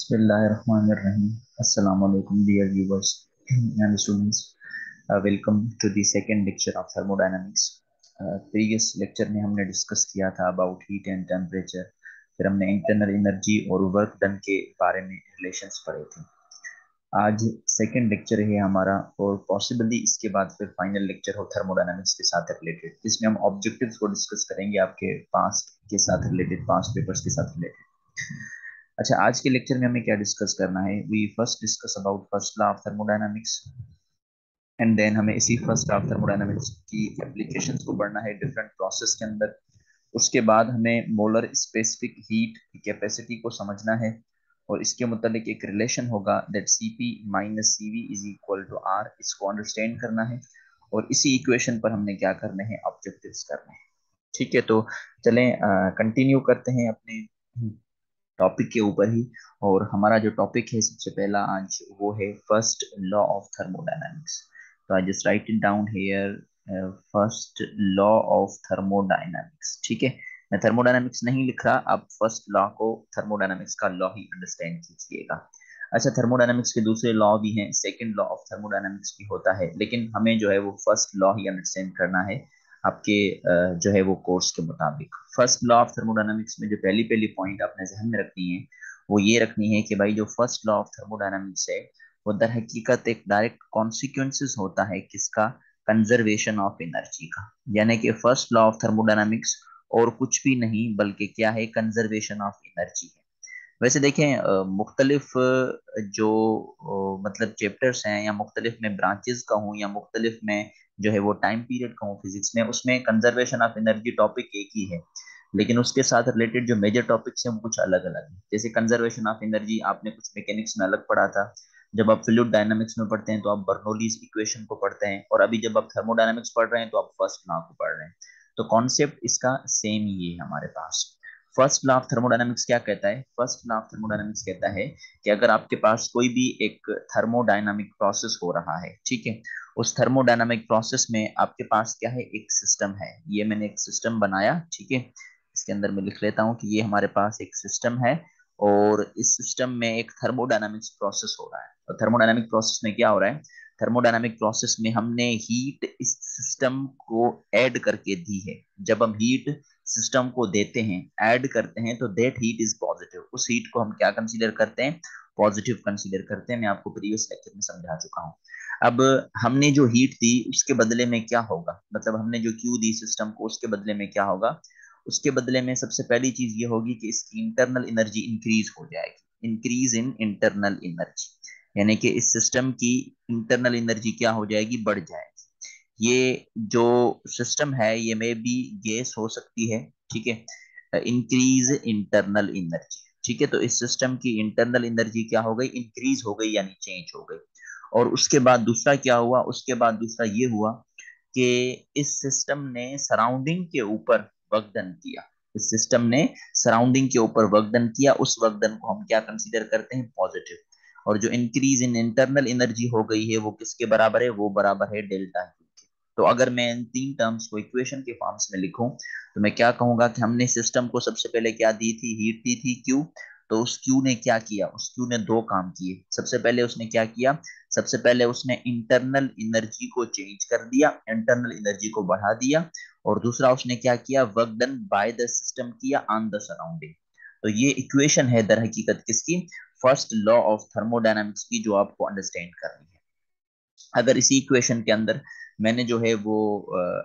Bismillahirrahmanirrahim. Assalamu alaikum, dear viewers and students. Welcome to the second lecture of thermodynamics. Previous lecture में हमने discuss किया था about heat and temperature, फिर हमने internal energy और work done के बारे में रिलेशंस पढ़े थे। आज सेकंड लेक्चर है हमारा और पॉसिबली इसके बाद फिर फाइनल लेक्चर हो थर्मोडायनामिक्स के साथ रिलेटेड, जिसमें हम ऑब्जेक्टिव्स को डिस्कस करेंगे आपके पास्ट के साथ रिलेटेड, पास्ट पेपर्स के साथ रिलेटेड। अच्छा, आज के लेक्चर में हमें क्या डिस्कस करना है? We first discuss about first law of thermodynamics and then हमें इसी फर्स्ट लॉ ऑफ थर्मोडायनामिक्स की एप्लीकेशंस को पढ़ना है डिफरेंट प्रोसेस के अंदर। उसके बाद हमें मोलर स्पेसिफिक हीट की कैपेसिटी को समझना है और इसके मुतालिक एक रिलेशन होगा that Cp minus Cv is equal to R, इसको अंडरस्टैंड करना है और इसी इक्वेशन पर हमने क्या करने हैं, ऑब्जेक्टिव्स करने हैं। ठीक है, तो चलें कंटिन्यू करते हैं अपने टॉपिक के ऊपर ही। और हमारा जो टॉपिक है सबसे पहला आज वो है फर्स्ट लॉ ऑफ थर्मोडायनामिक्स। तो I just write it down here, first law of thermodynamics. ठीक है, मैं थर्मोडायनामिक्स नहीं लिख रहा, आप फर्स्ट लॉ को थर्मोडायनामिक्स का लॉ ही अंडरस्टैंड कीजिएगा। अच्छा, थर्मोडायनामिक्स के दूसरे लॉ भी हैं, सेकंड लॉ ऑफ थर्मोडायनामिक्स भी होता है, लेकिन हमें जो है वो फर्स्ट लॉ ही अंडरस्टैंड करना है आपके जो है वो कोर्स के मुताबिक। फर्स्ट लॉ ऑफ थर्मोडायनामिक्स में जो पहली पहली पॉइंट आपने जहन में रखनी है वो ये रखनी है कि भाई जो फर्स्ट लॉ ऑफ थर्मोडायनामिक्स है वो दर हकीकत एक डायरेक्ट कॉन्सिक्वेंसेस होता है किसका, कंजर्वेशन ऑफ एनर्जी का। यानी कि फर्स्ट लॉ ऑफ थर्मोडायनामिक्स और कुछ भी नहीं बल्कि क्या है, कंजर्वेशन ऑफ एनर्जी है। वैसे देखें मुख्तलिफ जो मतलब चैप्टर्स हैं या मुख्तलिफ में ब्रांचेस का हूँ या मुख्तलिफ में जो है वो टाइम पीरियड का हूँ फिजिक्स में, उसमें कंजर्वेशन ऑफ एनर्जी टॉपिक एक ही है, लेकिन उसके साथ रिलेटेड जो मेजर टॉपिक्स हैं वो कुछ अलग अलग हैं। जैसे कंजर्वेशन ऑफ एनर्जी आपने कुछ मैकेनिक्स में अलग पढ़ा था, जब आप फ्लूइड डायनामिक्स में पढ़ते हैं तो आप बर्नौलीज इक्वेशन को पढ़ते हैं, और अभी जब आप थर्मोडायनामिक्स पढ़ रहे हैं तो आप फर्स्ट लॉ को पढ़ रहे हैं। तो कॉन्सेप्ट इसका सेम ही है हमारे पास। फर्स्ट लॉ ऑफ थर्मोडायनामिक्स क्या कहता है? फर्स्ट लॉ ऑफ थर्मोडायनामिक्स कहता है कि अगर आपके पास कोई भी एक थर्मोडायनामिक प्रोसेस हो रहा है, ठीक है, उस थर्मोडायनामिक प्रोसेस में आपके पास क्या है, एक सिस्टम है। ये मैंने एक सिस्टम बनाया, ठीक है, इसके अंदर मैं लिख लेता हूँ कि ये हमारे पास एक सिस्टम है और इस सिस्टम में एक थर्मोडायनामिक्स प्रोसेस हो रहा है। और थर्मोडायनामिक प्रोसेस में क्या हो रहा है, थर्मोडायनामिक प्रोसेस में हमने हीट इस सिस्टम को ऐड करके दी है। जब हम हीट सिस्टम को देते हैं, ऐड करते हैं, तो दैट हीट इज पॉजिटिव। उस हीट को हम क्या कंसीडर करते हैं, पॉजिटिव कंसीडर करते हैं। मैं आपको प्रीवियस लेक्चर में समझा चुका हूँ। अब हमने जो हीट दी उसके बदले में क्या होगा, मतलब हमने जो क्यू दी सिस्टम को उसके बदले में क्या होगा, उसके बदले में सबसे पहली चीज ये होगी कि इसकी इंटरनल एनर्जी इंक्रीज हो जाएगी, इंक्रीज इन इंटरनल एनर्जी। यानी कि इस सिस्टम की इंटरनल एनर्जी क्या हो जाएगी, बढ़ जाएगी। ये जो सिस्टम है ये में भी गैस हो सकती है, ठीक है, इंक्रीज इंटरनल एनर्जी। ठीक है, तो इस सिस्टम की इंटरनल एनर्जी क्या हो गई, इंक्रीज हो गई यानी चेंज हो गई। और उसके बाद दूसरा क्या हुआ, उसके बाद दूसरा ये हुआ कि इस सिस्टम ने सराउंडिंग के ऊपर वर्क डन किया। इस सिस्टम ने सराउंडिंग के ऊपर वर्क डन किया, उस वर्क डन को हम क्या कंसीडर करते हैं, पॉजिटिव। और जो इंक्रीज इन इंटरनल एनर्जी हो गई है वो किसके बराबर है, वो बराबर है डेल्टा क्यू के। तो अगर मैं इन तीन टर्म्स को इक्वेशन के फॉर्म्स में लिखूं तो मैं क्या कहूंगा कि हमने सिस्टम को सबसे पहले क्या दी थी, हीट दी थी क्यू। तो उस क्यू ने क्या किया, उस क्यू ने दो काम किए। सबसे पहले उसने क्या किया, सबसे पहले उसने इंटरनल एनर्जी को चेंज कर दिया, इंटरनल एनर्जी को बढ़ा दिया। और दूसरा उसने क्या किया, work done by the system किया ऑन द सराउंडिंग। तो ये इक्वेशन है दर हकीकत किसकी, फर्स्ट लॉ ऑफ थर्मोडायनामिक्स की, जो आपको अंडरस्टैंड करनी है। अगर इसी इक्वेशन के अंदर मैंने जो है वो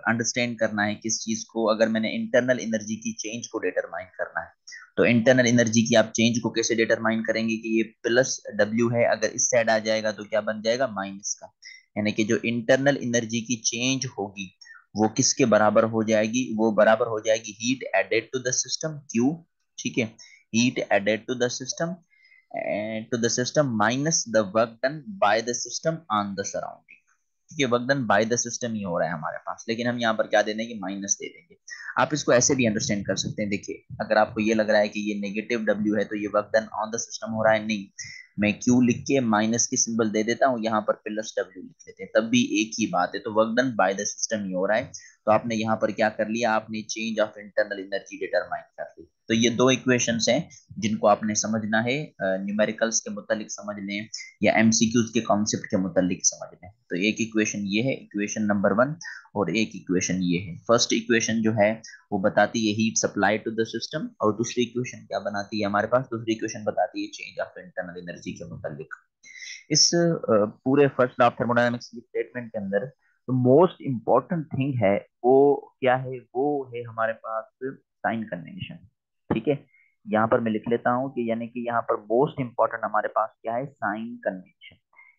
अंडरस्टैंड करना है किस चीज को, अगर मैंने इंटरनल एनर्जी की चेंज को डिटरमाइन करना है, तो इंटरनल एनर्जी की आप चेंज को कैसे डिटरमाइन करेंगे कि ये प्लस डब्ल्यू है, अगर इस साइड आ जाएगा तो क्या बन जाएगा, माइनस का। यानी कि जो इंटरनल एनर्जी की चेंज होगी वो किसके बराबर हो जाएगी, वो बराबर हो जाएगी heat added to the system q. ठीक है, heat added to the system minus the work done by the system on the surrounding. ठीक है, work done by the system ही हो रहा है हमारे पास, लेकिन हम यहाँ पर क्या दे देंगे, माइनस दे देंगे। आप इसको ऐसे भी अंडरस्टैंड कर सकते हैं। देखिए, अगर आपको ये लग रहा है कि ये नेगेटिव डब्ल्यू है तो ये work done on the system हो रहा है, नहीं, मैं क्यू लिख के माइनस की सिंबल दे देता हूँ, यहाँ पर प्लस डब्ल्यू लिख लेते हैं, तब भी एक ही बात है। तो work done by the system ही हो रहा है। तो आपने यहाँ पर क्या कर लिया, आपने change of internal energy determine कर ली। तो ये दो इक्वेशंस हैं जिनको आपने समझना है, न्यूमेरिकल्स के मुतालिक समझ लें या एमसीक्यूज के कॉन्सेप्ट के मुतालिक समझ लें। तो एक इक्वेशन ये है, इक्वेशन नंबर 1, और एक इक्वेशन ये है। फर्स्ट इक्वेशन जो है वो बताती है heat supply to the system, और दूसरी इक्वेशन क्या बनाती है हमारे पास, दूसरी इक्वेशन बताती है चेंज ऑफ इंटरनल एनर्जी के मुतालिक। इस पूरे फर्स्ट लॉ ऑफ थर्मोडायनामिक्स की स्टेटमेंट के अंदर तो मोस्ट इंपॉर्टेंट थिंग है वो क्या है, वो है हमारे पास साइन कन्वेंशन। ठीक है, यहाँ पर मैं लिख लेता हूँ कि यानी कि यहाँ पर मोस्ट इंपॉर्टेंट हमारे पास क्या है, साइन कन्वेंशन।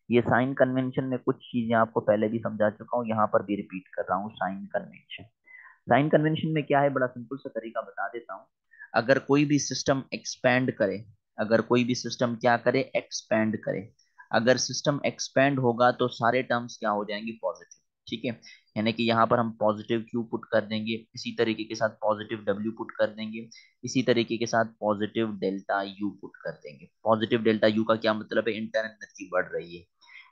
ये साइन कन्वेंशन में कुछ चीजें आपको पहले भी समझा चुका हूँ, यहाँ पर भी रिपीट कर रहा हूँ। साइन कन्वेंशन, साइन कन्वेंशन में क्या है, बड़ा सिंपल सा तरीका बता देता हूँ। अगर कोई भी सिस्टम एक्सपैंड करे, अगर कोई भी सिस्टम क्या करे, एक्सपैंड करे, अगर सिस्टम एक्सपैंड होगा तो सारे टर्म्स क्या हो जाएंगे, पॉजिटिव। ठीक है, यानी कि यहाँ पर हम पॉजिटिव क्यू पुट कर देंगे, इसी तरीके के साथ पॉजिटिव डब्ल्यू पुट कर देंगे, इसी तरीके के साथ पॉजिटिव डेल्टा यू पुट कर देंगे। पॉजिटिव डेल्टा यू का क्या मतलब है, इंटरनल एनर्जी बढ़ रही है।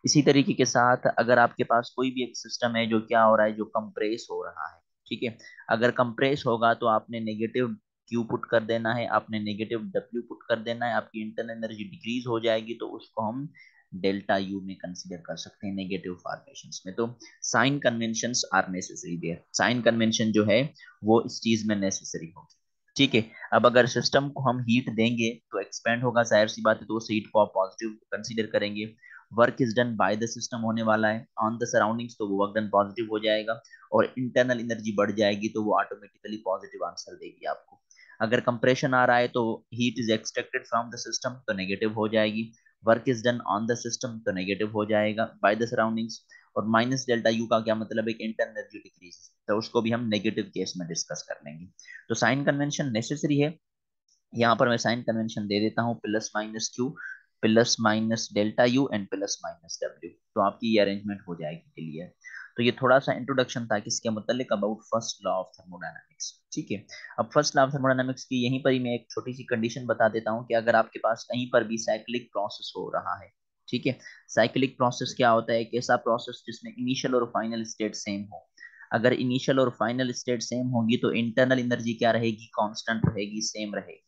इसी तरीके के साथ अगर आपके पास कोई भी एक सिस्टम है जो क्या हो रहा है, जो कंप्रेस हो रहा है, ठीक है, अगर कंप्रेस होगा तो आपने नेगेटिव क्यू पुट कर देना है, आपने नेगेटिव डब्ल्यू पुट कर देना है, आपकी इंटरनल एनर्जी डिक्रीज हो जाएगी, तो उसको हम डेल्टा यू में कंसीडर कर सकते हैं नेगेटिव फॉर्मेशंस में। तो sign conventions are necessary there, sign convention जो है वो इस चीज में नेसेसरी होगी। ठीक है, अब अगर सिस्टम को हम हीट देंगे तो एक्सपेंड होगा, जाहिर सी बात है, तो उस हीट को आप पॉजिटिव कंसीडर करेंगे। Work is done by the system होने वाला है ऑन द सराउंडिंग्स, तो वो वर्क डन पॉजिटिव हो जाएगा, और इंटरनल एनर्जी बढ़ जाएगी तो वो ऑटोमेटिकली पॉजिटिव आंसर देगी आपको। अगर कंप्रेशन आ रहा है तो heat is extracted from the system, तो नेगेटिव हो जाएगी। Work is done on the system, तो नेगेटिव हो जाएगा बाय द सराउंडिंग्स। और माइनस डेल्टा यू का क्या मतलब है, इंटरनल एनर्जी डिक्रीज, तो उसको भी हम नेगेटिव केस में डिस्कस कर लेंगे। तो साइन कन्वेंशन नेसेसरी है। यहाँ पर मैं साइन कन्वेंशन दे देता हूँ, plus minus Q, plus minus delta U and plus minus W, तो आपकी ये अरेंजमेंट हो जाएगी क्लियर। तो ये थोड़ा सा इंट्रोडक्शन था किसके मुतालिक, about first law of thermodynamics. ठीक है, अब फर्स्ट लॉ ऑफ थर्मोडायनामिक्स की यहीं पर ही मैं एक छोटी सी कंडीशन बता देता हूँ कि अगर आपके पास कहीं पर भी साइक्लिक प्रोसेस हो रहा है, ठीक है, साइक्लिक प्रोसेस क्या होता है, एक ऐसा प्रोसेस जिसमें इनिशियल और फाइनल स्टेट सेम हो। अगर इनिशियल और फाइनल स्टेट सेम होगी तो इंटरनल एनर्जी क्या रहेगी, कांस्टेंट रहेगी, सेम रहेगी।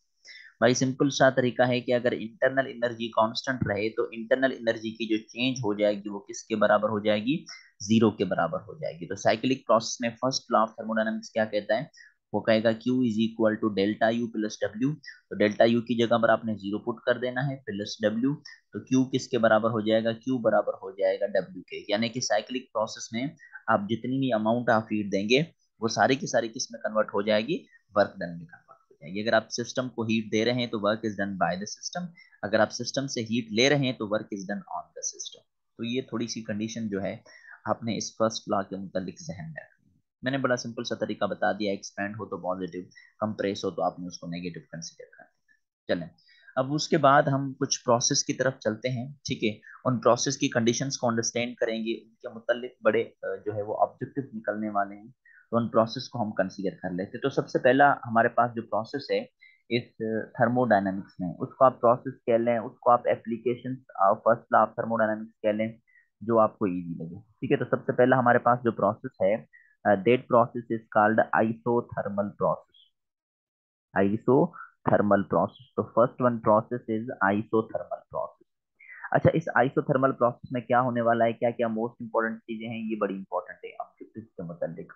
भाई सिंपल सा तरीका है कि अगर इंटरनल एनर्जी कांस्टेंट रहे तो इंटरनल एनर्जी की जो चेंज हो जाएगी वो किसके बराबर हो जाएगी, जीरो के बराबर हो जाएगी। तो साइक्लिक प्रोसेस में फर्स्ट लॉ ऑफ थर्मोडायनामिक्स क्या कहता है, वो कहेगा Q is equal to delta U plus W. तो डेल्टा यू की जगह पर आपने जीरो पुट कर देना है, प्लस डब्ल्यू, तो Q किसके बराबर हो जाएगा, Q बराबर हो जाएगा डब्ल्यू के। यानी कि साइक्लिक प्रोसेस में आप जितनी भी अमाउंट आप हीट देंगे वो सारी की सारी किस में कन्वर्ट हो जाएगी, वर्क डन में कन्वर्ट हो जाएगी। अगर आप सिस्टम को हीट दे रहे हैं तो work is done by the system, अगर आप सिस्टम से हीट ले रहे हैं तो work is done on the system. तो ये थोड़ी सी कंडीशन जो है आपने इस फर्स्ट लॉ के मुतालिक जहन में रखनी है। मैंने बड़ा सिंपल सा तरीका बता दिया, एक्सपैंड हो तो पॉजिटिव, कंप्रेस हो तो आपने उसको नेगेटिव कंसीडर करना है। चलें, अब उसके बाद हम कुछ प्रोसेस की तरफ चलते हैं। ठीक है, उन प्रोसेस की कंडीशंस को अंडरस्टैंड करेंगे, उनके मुतालिक बड़े जो है वो ऑब्जेक्टिव निकलने वाले हैं, तो उन प्रोसेस को हम कंसीडर कर लेते हैं। तो सबसे पहला हमारे पास जो प्रोसेस है इस थर्मोडायनामिक्स में, उसको आप प्रोसेस कह लें, उसको आप application first law of thermodynamics कह लें, जो आपको इजी लगे। ठीक है, तो सबसे पहला हमारे पास जो प्रोसेस है, that process is called isothermal process. Isothermal process, तो first one process is isothermal process. अच्छा, इस आइसोथर्मल प्रोसेस में क्या होने वाला है, क्या क्या मोस्ट इंपॉर्टेंट चीजें हैं, ये बड़ी इंपॉर्टेंट है ऑब्जेक्टिव के मुतालिक।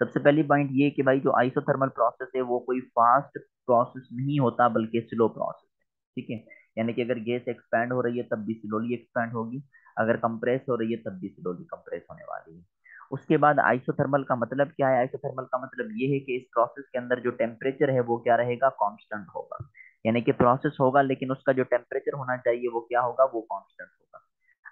सबसे पहली पॉइंट ये कि भाई जो आइसोथर्मल प्रोसेस है वो कोई फास्ट प्रोसेस नहीं होता बल्कि स्लो प्रोसेस है। ठीक है, यानी कि अगर गैस एक्सपैंड हो रही है तब भी स्लोली एक्सपैंड होगी, अगर कंप्रेस हो रही है तब भी स्लोली कंप्रेस होने वाली है। उसके बाद आइसोथर्मल का मतलब क्या है, आइसोथर्मल का मतलब ये है कि इस प्रोसेस के अंदर जो टेम्परेचर है वो क्या रहेगा, कांस्टेंट होगा। यानी कि प्रोसेस होगा लेकिन उसका जो टेम्परेचर होना चाहिए वो क्या होगा, वो कांस्टेंट होगा।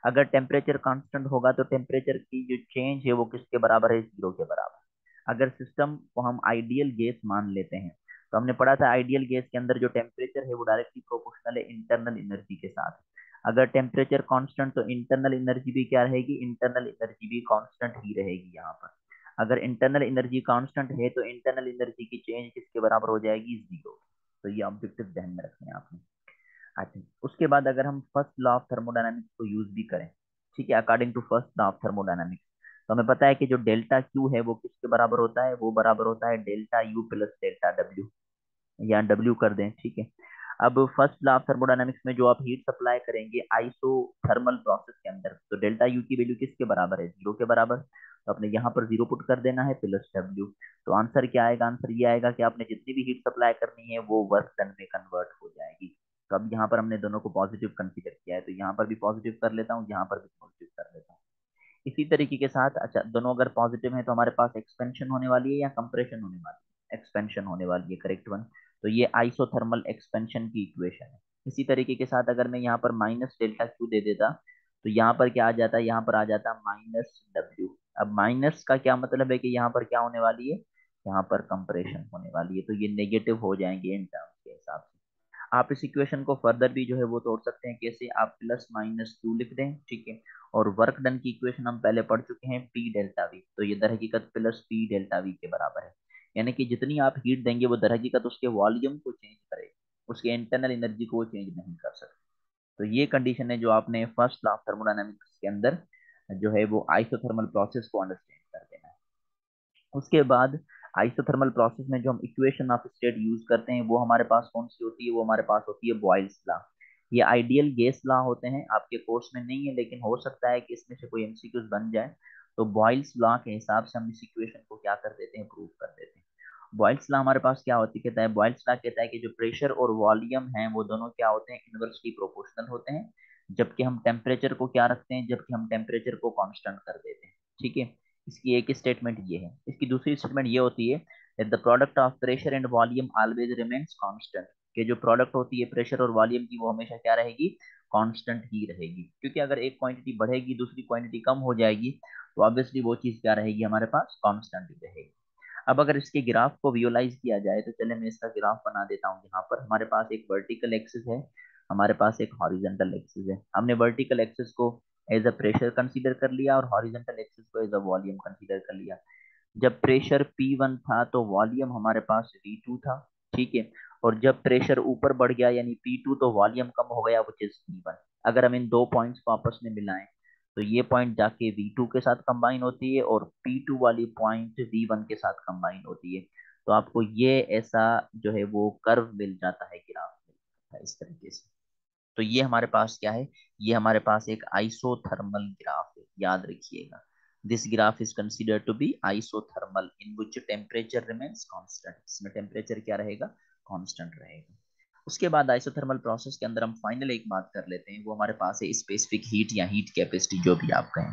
अगर टेम्परेचर कांस्टेंट होगा तो टेम्परेचर की जो चेंज है वो किसके बराबर है, जीरो के बराबर। अगर सिस्टम को हम आइडियल गैस मान लेते हैं, तो हमने पढ़ा था आइडियल गैस के अंदर जो टेम्परेचर है वो डायरेक्टली प्रोपोर्शनल है इंटरनल एनर्जी के साथ। अगर टेम्परेचर कांस्टेंट तो इंटरनल एनर्जी भी क्या रहेगी, इंटरनल एनर्जी भी कांस्टेंट ही रहेगी यहाँ पर। अगर इंटरनल एनर्जी कांस्टेंट है तो इंटरनल एनर्जी की चेंज किसके बराबर हो जाएगी, जीरो। तो ये ऑब्जेक्टिव ध्यान में रखना है आपने। अच्छा, उसके बाद अगर हम फर्स्ट लॉ ऑफ थर्मोडायनामिक्स को यूज भी करें, ठीक है, according to first law of thermodynamics, तो हमें पता है कि जो डेल्टा क्यू है वो किसके बराबर होता है, वो बराबर होता है delta U plus delta W, या डब्ल्यू कर दें। ठीक है, अब फर्स्ट लॉ ऑफ थर्मोडायनेमिक्स में जो आप हीट सप्लाई करेंगे आइसोथर्मल प्रोसेस के अंदर, तो डेल्टा यू की वैल्यू किसके बराबर है, जीरो के बराबर। तो आपने यहाँ पर जीरो पुट कर देना है प्लस डब्ल्यू। तो आंसर क्या आएगा, आंसर ये आएगा कि आपने जितनी भी हीट सप्लाई करनी है वो वर्क डन में कन्वर्ट हो जाएगी। तो अब यहाँ पर हमने दोनों को पॉजिटिव कंसीडर किया है, तो यहाँ पर भी पॉजिटिव कर लेता हूँ, यहाँ पर भी पॉजिटिव कर लेता हूँ। इसी तरीके के साथ, अच्छा दोनों अगर पॉजिटिव है तो हमारे पास एक्सपेंशन होने वाली है या कंप्रेशन होने वाली है, एक्सपेंशन होने वाली है, करेक्ट वन। तो ये आइसोथर्मल एक्सपेंशन की इक्वेशन है। इसी तरीके के साथ अगर मैं यहाँ पर माइनस डेल्टा क्यू दे देता, तो यहाँ पर क्या आ जाता है, यहाँ पर आ जाता माइनस डब्ल्यू। अब माइनस का क्या मतलब है कि यहाँ पर क्या होने वाली है, यहाँ पर कंप्रेशन होने वाली है, तो ये नेगेटिव हो जाएंगे इन टर्म्स के हिसाब से। आप इस इक्वेशन को फर्दर भी जो है वो तोड़ सकते हैं, कैसे, आप प्लस माइनस क्यू लिख दें, ठीक है। और वर्क डन की इक्वेशन हम पहले पढ़ चुके हैं, पी डेल्टा वी, तो ये दर हकीकत प्लस पी डेल्टा वी के बराबर है। यानी कि जितनी आप हीट देंगे वो दर हकीकत उसके वॉल्यूम को चेंज करेगी, उसके इंटरनल एनर्जी को वो चेंज नहीं कर सकते। तो ये कंडीशन है जो आपने फर्स्ट लॉ ऑफ थर्मोडायनामिक्स के अंदर जो है वो आइसोथर्मल प्रोसेस को अंडरस्टैंड कर देना है। उसके बाद आइसोथर्मल प्रोसेस में जो हम इक्वेशन ऑफ स्टेट यूज करते हैं वो हमारे पास कौन सी होती है, वो हमारे पास होती है बॉयल्स लॉ। ये आइडियल गैस लॉ होते हैं, आपके कोर्स में नहीं है लेकिन हो सकता है कि इसमें से कोई एमसीक्यूज बन जाए। तो बॉयल्स लॉ के हिसाब से हम इस इक्वेशन को क्या कर देते हैं, प्रूव कर देते हैं। बॉयल्स लॉ हमारे पास क्या होती कहता है, बॉयल्स लॉ कहता है कि जो प्रेशर और वॉल्यूम है वो दोनों क्या होते हैं, इनवर्सली प्रोपोर्शनल होते हैं। जबकि हम टेम्परेचर को क्या रखते हैं, जबकि हम टेम्परेचर को कांस्टेंट कर देते हैं, ठीक है। इसकी एक स्टेटमेंट ये है। इसकी दूसरी स्टेटमेंट ये होती है that the product of pressure and volume always remains constant, कि जो प्रोडक्ट होती है प्रेशर और वॉल्यूम की वो हमेशा क्या रहेगी, कांस्टेंट ही रहेगी। क्योंकि अगर एक क्वांटिटी बढ़ेगी दूसरी क्वांटिटी कम हो जाएगी, तो ऑब्वियसली वो चीज क्या रहेगी हमारे पास, कांस्टेंट ही रहेगी। अब अगर इसके ग्राफ को विजुअलाइज किया जाए तो चले मैं इसका ग्राफ बना देता हूँ। यहाँ पर हमारे पास एक वर्टिकल एक्सिस है, हमारे पास एक हॉरिजॉन्टल एक्सिस है। हमने वर्टिकल एक्सिस को एज अ प्रेशर कंसीडर कर लिया और हॉरिजॉन्टल एक्सिस को एज अ वॉल्यूम कंसीडर कर लिया। जब प्रेशर P1 था तो वॉल्यूम हमारे पास V2 था, ठीक है। और जब प्रेशर ऊपर बढ़ गया यानी P2 तो वॉल्यूम कम हो गया विच इज P1। अगर हम इन दो पॉइंट्स को आपस में मिलाएं तो ये पॉइंट जाके V2 के साथ कंबाइन होती है और P2 वाली पॉइंट V1 के साथ कंबाइन होती है। तो आपको ये ऐसा जो है वो कर्व मिल जाता है, ग्राफ मिल जाता है इस तरीके से। तो ये हमारे पास क्या है, ये हमारे पास एक आइसोथर्मल ग्राफ है, याद रखिएगा। This graph is considered to be isothermal in which temperature remains constant, इसमें टेम्परेचर क्या रहेगा, कांस्टेंट रहेगा। उसके बाद आइसोथर्मल प्रोसेस के अंदर हम फाइनल एक बात कर लेते हैं, वो हमारे पास है स्पेसिफिक हीट या हीट कैपेसिटी, जो भी आप कहें।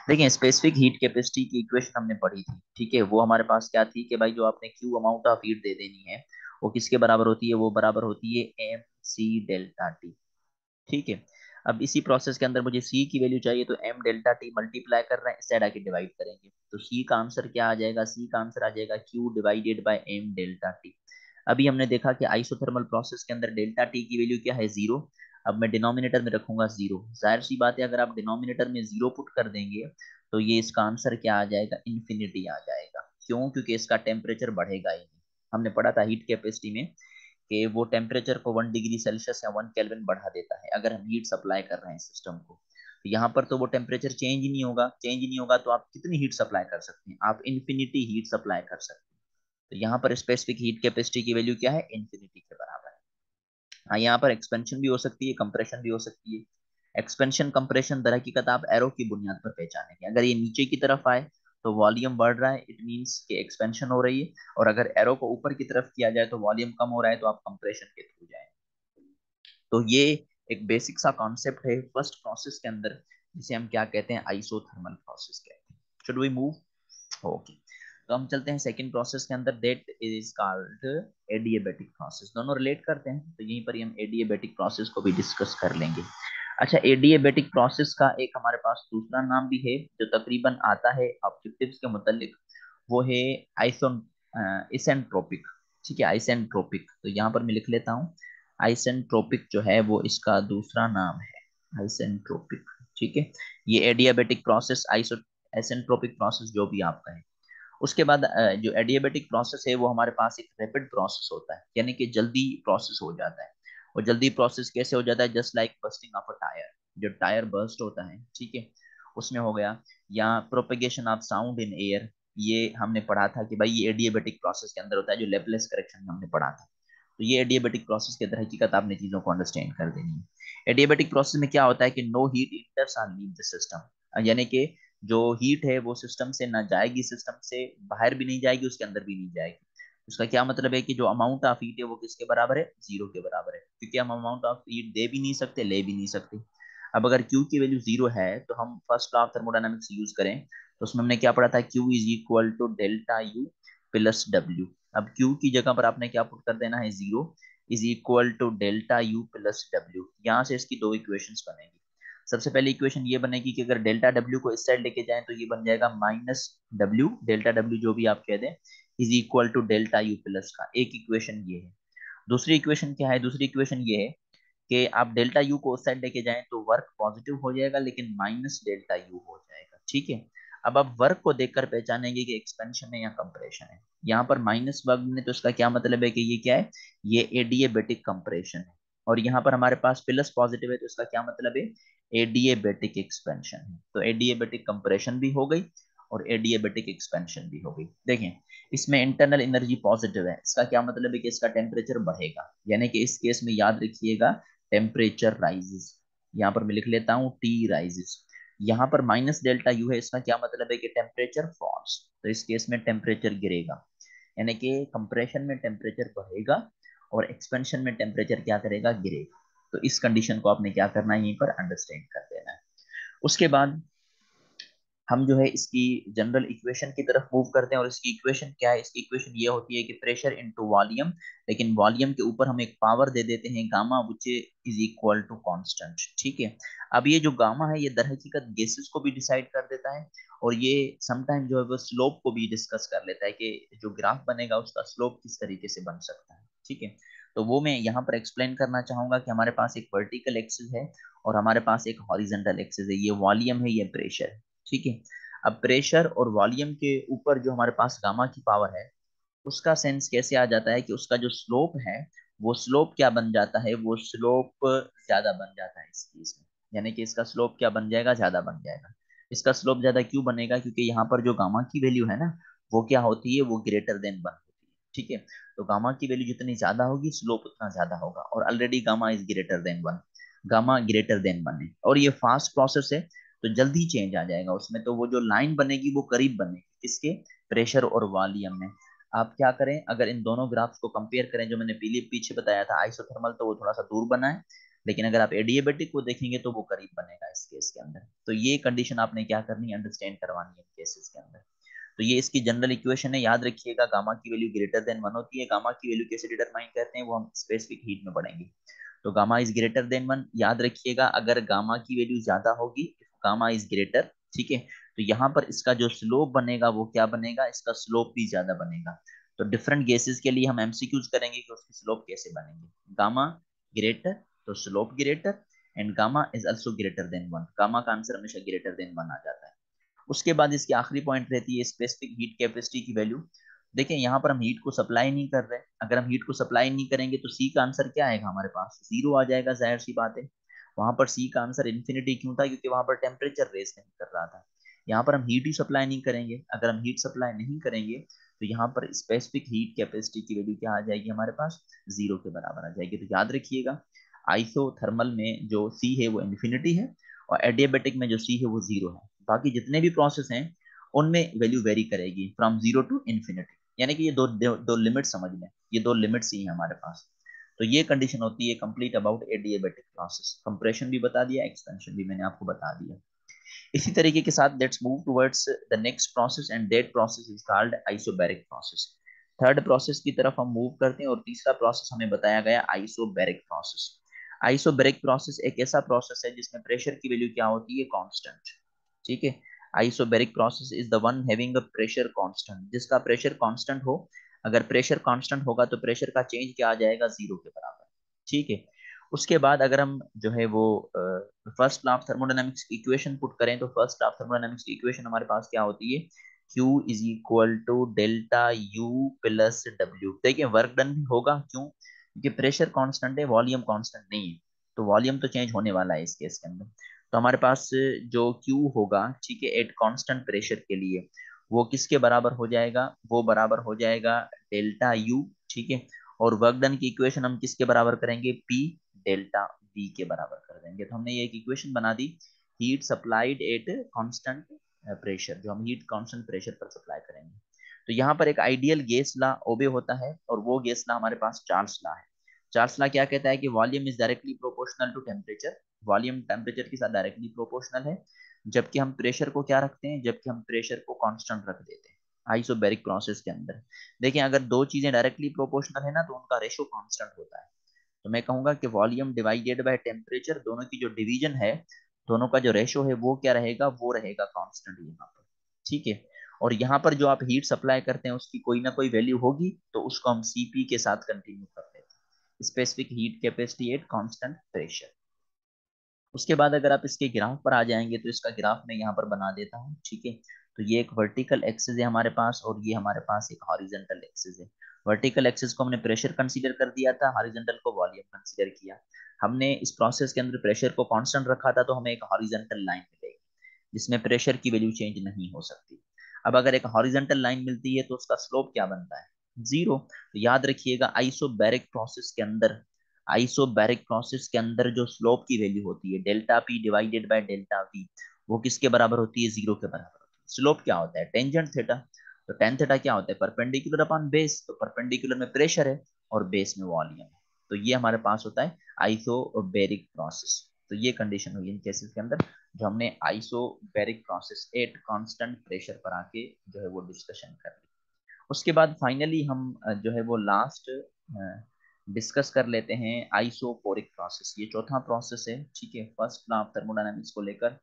देखिए स्पेसिफिक हीट कैपेसिटी की इक्वेशन हमने पढ़ी थी, ठीक है। वो हमारे पास क्या थी कि भाई जो आपने क्यू अमाउंट ऑफ हीट दे देनी है वो किसके बराबर होती है, वो बराबर होती है एम सी डेल्टा टी, ठीक है। अब इसी प्रोसेस के अंदर मुझे सी की वैल्यू चाहिए, तो एम डेल्टा टी मल्टीप्लाई कर रहे हैं, साइड आके डिवाइड करेंगे, तो सी का आंसर क्या आ जाएगा, सी का आंसर आ जाएगा Q divided by M delta T. अभी हमने देखा कि आइसोथर्मल प्रोसेस के अंदर डेल्टा टी की वैल्यू क्या है, जीरो। अब मैं डिनोमिनेटर में रखूंगा जीरो, जाहिर सी बात है अगर आप डिनोमिनेटर में जीरो पुट कर देंगे तो ये इसका आंसर क्या आ जाएगा, इन्फिनिटी आ जाएगा। क्यों, क्योंकि इसका टेम्परेचर बढ़ेगा ही नहीं। हमने पढ़ा था हीट कैपेसिटी में कि वो टेम्परेचर को 1 डिग्री सेल्सियस या 1 केल्विन बढ़ा देता है अगर हम हीट सप्लाई कर रहे हैं सिस्टम को। तो यहाँ पर तो वो टेम्परेचर चेंज ही नहीं होगा, चेंज ही नहीं होगा तो आप कितनी हीट सप्लाई कर सकते हैं, आप इन्फिनिटी हीट सप्लाई कर सकते हैं। तो यहाँ पर स्पेसिफिक हीट कैपेसिटी की वैल्यू क्या है, इन्फिनिटी के बराबर है। हाँ, यहाँ पर एक्सपेंशन भी हो सकती है, कंप्रेशन भी हो सकती है। एक्सपेंशन कंप्रेशन दर हकीकत आप एरो की बुनियाद पर पहचानेंगे। अगर ये नीचे की तरफ आए तो वॉल्यूम बढ़ रहा है, इट मींस कि एक्सपेंशन हो रही है। और अगर एरो को ऊपर की तरफ किया जाए तो वॉल्यूम कम हो रहा है, तो आप कंप्रेशन के थ्रू जाए। तो ये एक बेसिक सा कॉन्सेप्ट है फर्स्ट प्रोसेस के अंदर, जिसे हम क्या कहते हैं, आइसोथर्मल प्रोसेस कहते हैं। Should we move, okay. तो हम चलते हैं सेकंड प्रोसेस के अंदर, that is called adiabatic process. दोनों रिलेट करते हैं, तो यहीं पर ही हम एडियाबैटिक प्रोसेस को भी डिस्कस कर लेंगे। अच्छा, एडियाबैटिक प्रोसेस का एक हमारे पास दूसरा नाम भी है जो तकरीबन आता है ऑब्जेक्टिव्स के मुतालिक, वो है आइसोन आइसेंट्रोपिक, ठीक है, आइसेंट्रोपिक। तो यहाँ पर मैं लिख लेता हूँ, आइसेंट्रोपिक जो है वो इसका दूसरा नाम है, आइसेंट्रोपिक, ठीक है। ये adiabatic process, iso isentropic process जो भी आप कहें। उसके बाद जो एडियाबैटिक प्रोसेस है वो हमारे पास एक रैपिड प्रोसेस होता है, यानी कि जल्दी प्रोसेस हो जाता है। और जल्दी प्रोसेस कैसे हो जाता है, just like bursting of a tyre, जो टायर बर्स्ट होता है, ठीक है, उसमें हो गया। या propagation of sound in air, ये हमने पढ़ा था कि भाई ये एडियाबैटिक प्रोसेस के अंदर होता है, जो लेपलेस करेक्शन में हमने पढ़ा था। तो ये एडियाबेटिक प्रोसेस के अंदर हकीकत आपने चीजों को अंडरस्टैंड कर देनी है। एडियाबेटिक प्रोसेस में क्या होता है कि no heat enters or leave the system, यानी कि जो हीट है वो सिस्टम से ना जाएगी, सिस्टम से बाहर भी नहीं जाएगी, उसके अंदर भी नहीं जाएगी। उसका क्या मतलब है कि जो अमाउंट ऑफ हीट है वो किसके बराबर है, जीरो के बराबर है, क्योंकि हम अमाउंट ऑफ हीट दे भी नहीं सकते, ले भी नहीं सकते। अब अगर Q की वैल्यू जीरो है तो हम first law of thermodynamics use करें तो उसमें हमने क्या पढ़ा था, Q is equal to delta U plus W. अब Q की जगह पर आपने क्या पुट कर देना है, zero is equal to delta U plus W. यहाँ से इसकी दो इक्वेशंस बनेगी। सबसे पहली इक्वेशन ये बनेगी कि अगर डेल्टा डब्ल्यू को इस साइड लेके जाएं तो ये बन जाएगा माइनस डब्ल्यू, डेल्टा डब्ल्यू जो भी आप कह दें, is equal to delta U plus का। एक इक्वेशन ये है। दूसरी इक्वेशन क्या है, दूसरी इक्वेशन ये है कि आप डेल्टा यू को उस साइड लेके जाएं तो वर्क पॉजिटिव हो जाएगा लेकिन माइनस डेल्टा यू हो जाएगा, ठीक है। अब आप वर्क को देखकर पहचानेंगे कि एक्सपेंशन है या कंप्रेशन है। यहाँ पर माइनस वर्क में तो इसका क्या मतलब है कि ये क्या है, ये एडिएबेटिक कंप्रेशन है। और यहाँ पर हमारे पास प्लस पॉजिटिव है तो इसका क्या मतलब है, एडिएबेटिक एक्सपेंशन है। तो एडिएबेटिक कंप्रेशन भी हो गई और एडिएबेटिक एक्सपेंशन भी हो गई। देखें, इसमें इंटरनल एनर्जी पॉजिटिव है, इसका क्या मतलब है कि इसका टेम्परेचर बढ़ेगा, यानी कि इस केस में याद रखिएगा टेम्परेचर राइजेस। यहाँ पर मैं लिख लेता हूँ टी राइजेस। यहाँ पर माइनस डेल्टा यू है, इसका क्या मतलब है कि टेम्परेचर फॉल्स, तो इस केस में टेम्परेचर गिरेगा, यानी कि कंप्रेशन में टेम्परेचर बढ़ेगा और एक्सपेंशन में टेम्परेचर क्या करेगा, गिरेगा। तो इस कंडीशन को आपने क्या करना है, यहीं पर अंडरस्टैंड कर देना है। उसके बाद हम जो है इसकी जनरल इक्वेशन की तरफ मूव करते हैं। और इसकी इक्वेशन क्या है, इसकी इक्वेशन ये होती है कि प्रेशर इनटू वॉल्यूम, लेकिन वॉल्यूम के ऊपर हम एक पावर दे देते हैं gamma which is equal to constant, ठीक है। अब ये जो गामा है ये दर हकीकत गैसेस को भी डिसाइड कर देता है और ये समटाइम जो है वो स्लोप को भी डिस्कस कर लेता है कि जो ग्राफ बनेगा उसका स्लोप किस तरीके से बन सकता है, ठीक है। तो वो मैं यहाँ पर एक्सप्लेन करना चाहूंगा कि हमारे पास एक वर्टिकल एक्सिस है और हमारे पास एक हॉरिजेंटल एक्सिस है, ये वॉल्यूम है, ये प्रेशर है, ठीक है। अब प्रेशर और वॉल्यूम के ऊपर जो हमारे पास गामा की पावर है उसका सेंस कैसे आ जाता है कि उसका जो स्लोप है वो स्लोप क्या बन जाता है, वो स्लोप ज्यादा बन जाता है इस केस में, यानी कि इसका स्लोप क्या बन जाएगा, ज्यादा बन जाएगा। इसका स्लोप ज्यादा क्यों बनेगा, क्योंकि यहाँ पर जो गामा की वैल्यू है ना वो क्या होती है, वो ग्रेटर देन वन होती है, ठीक है। तो गामा की वैल्यू जितनी ज्यादा होगी स्लोप उतना ज्यादा होगा, और already gamma is greater then one, gamma greater than one है और ये फास्ट प्रोसेस है तो जल्दी चेंज आ जाएगा उसमें। तो वो जो लाइन बनेगी वो करीब बनेगी किसके, प्रेशर और वॉल्यूम में। आप क्या करें, अगर इन दोनों ग्राफ्स को कंपेयर करें, जो मैंने पीली पीछे बताया था आइसोथर्मल तो वो थोड़ा सा दूर बना है, लेकिन अगर आप एडियाबेटिक को देखेंगे तो वो करीब बनेगा इस केस के अंदर। तो ये कंडीशन आपने क्या करनी है, अंडरस्टैंड करवानी है केसेस के अंदर। तो ये इसकी जनरल इक्वेशन है, याद रखिएगा गामा की वैल्यू ग्रेटर देन वन होती है। गामा की वैल्यू कैसे डिटरमाइन करते हैं वो हम स्पेसिफिक हीट में पढ़ेंगे। तो gamma is greater then one, याद रखिएगा अगर गामा की वैल्यू ज्यादा होगी, गामा इज ग्रेटर, ठीक है, तो यहाँ पर इसका जो स्लोप बनेगा वो क्या बनेगा, इसका स्लोप भी ज्यादा बनेगा। तो डिफरेंट गैसेस के लिए हम एमसीक्यूज करेंगे कि उसकी स्लोप कैसे बनेंगे। गामा ग्रेटर तो slope greater, and gamma is also greater than one, gamma का आंसर हमेशा ग्रेटर देन वन आ जाता है। उसके बाद इसकी आखिरी पॉइंट रहती है स्पेसिफिक हीट कैपेसिटी की वैल्यू। देखें यहाँ पर हम हीट को सप्लाई नहीं कर रहे, अगर हम हीट को सप्लाई नहीं करेंगे तो सी का आंसर क्या आएगा, हमारे पास जीरो आ जाएगा, जाहिर सी बात है। वहां पर सी का आंसर इन्फिनिटी क्यों था, क्योंकि वहां पर टेम्परेचर रेस नहीं कर रहा था। यहाँ पर हम हीट ही सप्लाई नहीं करेंगे, अगर हम हीट सप्लाई नहीं करेंगे तो यहाँ पर स्पेसिफिक हीट कैपेसिटी की वैल्यू क्या आ जाएगी, हमारे पास जीरो के बराबर आ जाएगी। तो याद रखिएगा आइसोथर्मल में जो सी है वो इन्फिनिटी है और एडियाबेटिक में जो सी है वो जीरो है। बाकी जितने भी प्रोसेस हैं उनमें वैल्यू वेरी करेगी फ्रॉम जीरो टू इन्फिनिटी, यानी कि ये दो लिमिट समझ लें, ये दो लिमिट्स ही हैं हमारे पास। तो ये कंडीशन होती है complete about adiabatic process. Compression भी बता दिया, एक्सपेंशन भी मैंने आपको बता दिया। इसी तरीके के साथ let's move towards the next process, and that process is called isobaric process. Third process की तरफ हम मूव करते हैं और तीसरा प्रोसेस हमें बताया गया आइसोबैरिक प्रोसेस। आइसोबैरिक प्रोसेस एक ऐसा प्रोसेस है जिसमें प्रेशर की वैल्यू क्या होती है, कांस्टेंट, ठीक है। Isobaric process is the one having a pressure constant, जिसका प्रेशर कांस्टेंट हो। अगर प्रेशर कांस्टेंट होगा तो प्रेशर का चेंज क्या आ जाएगा, जीरो के बराबर, ठीक है। उसके बाद अगर हम जो है वो फर्स्ट लॉ ऑफ थर्मोडायनामिक्स की इक्वेशन पुट करें तो फर्स्ट लॉ ऑफ थर्मोडायनामिक्स की इक्वेशन हमारे पास क्या होती है, Q is equal to delta U plus W. देखिए वर्क डन भी होगा, क्यों, क्योंकि प्रेशर कांस्टेंट है, वॉल्यूम कांस्टेंट नहीं है, तो वॉल्यूम तो चेंज होने वाला है इस केस के अंदर। तो हमारे पास जो Q होगा, ठीक है, एट कांस्टेंट प्रेशर के लिए वो किसके बराबर हो जाएगा, वो बराबर हो जाएगा डेल्टा यू, ठीक है। और वर्क डन की इक्वेशन हम किसके बराबर करेंगे, P डेल्टा V के बराबर कर देंगे। तो हमने ये एक इक्वेशन बना दी, heat supplied at constant pressure, जो हम हीट कांस्टेंट प्रेशर पर सप्लाई करेंगे। तो यहाँ पर एक आइडियल गैस लॉ ओबे होता है, और वो गैस लॉ हमारे पास चार्ल्स लॉ है। चार्ल्स लॉ क्या कहता है कि volume is directly proportional to temperature, volume temperature के साथ डायरेक्टली प्रोपोर्शनल है, जबकि हम प्रेशर को क्या रखते हैं, जबकि हम प्रेशर को कांस्टेंट रख देते हैं आइसोबैरिक प्रोसेस के अंदर। देखिए अगर दो चीजें डायरेक्टली प्रोपोर्शनल है ना, तो उनका रेशो कांस्टेंट होता है। तो मैं कहूंगा कि वॉल्यूम डिवाइडेड बाय टेम्परेचर, दोनों की जो डिवीजन है, दोनों का जो रेशो है वो क्या रहेगा, वो रहेगा कांस्टेंट यहाँ पर। ठीक है, और यहाँ पर जो आप हीट सप्लाई करते हैं उसकी कोई ना कोई वैल्यू होगी, तो उसको हम सीपी के साथ कंटिन्यू कर देते हैं, specific heat capacity at constant pressure. उसके बाद अगर आप इसके ग्राफ पर आ जाएंगे, तो इसका ग्राफ मैं यहाँ पर बना देता हूँ। ठीक है, तो ये एक वर्टिकल एक्सिस है हमारे पास, और ये हमारे पास एक हॉरिजेंटल एक्सिस है। वर्टिकल एक्सिस को हमने प्रेशर कंसीडर कर दिया था, हॉरिजेंटल को वॉल्यूम कंसीडर किया। हमने इस प्रोसेस के अंदर प्रेशर को कांस्टेंट रखा था, तो हमें एक हॉरिजेंटल लाइन मिलेगी जिसमें प्रेशर की वैल्यू चेंज नहीं हो सकती। अब अगर एक हॉरिजेंटल लाइन मिलती है तो उसका स्लोप क्या बनता है, जीरो। तो याद रखिएगा आइसोबैरिक प्रोसेस के अंदर, आइसोबैरिक प्रोसेस के अंदर जो स्लोप की वैल्यू होती है delta P divided by delta we, वो किसके बराबर होती है, जीरो के बराबर होती है। स्लोप क्या होता है, टेंजेंट थीटा। तो टेन थीटा क्या होता है, परपेंडिकुलर अपॉन बेस। तो परपेंडिकुलर में प्रेशर है और बेस में वॉल्यूम है, तो ये हमारे पास होता है आइसोबैरिक प्रोसेस। तो ये कंडीशन हुई इन केसेस के अंदर, जो हमने isobaric process at constant pressure पर आके जो है वो डिस्कशन कर ली। उसके बाद फाइनली हम जो है वो लास्ट डिस्कस कर लेते हैं आइसोकोरिक प्रोसेस। ये चौथा प्रोसेस है। ठीक है, फर्स्ट लॉ ऑफ थर्मोडायनामिक्स को लेकर,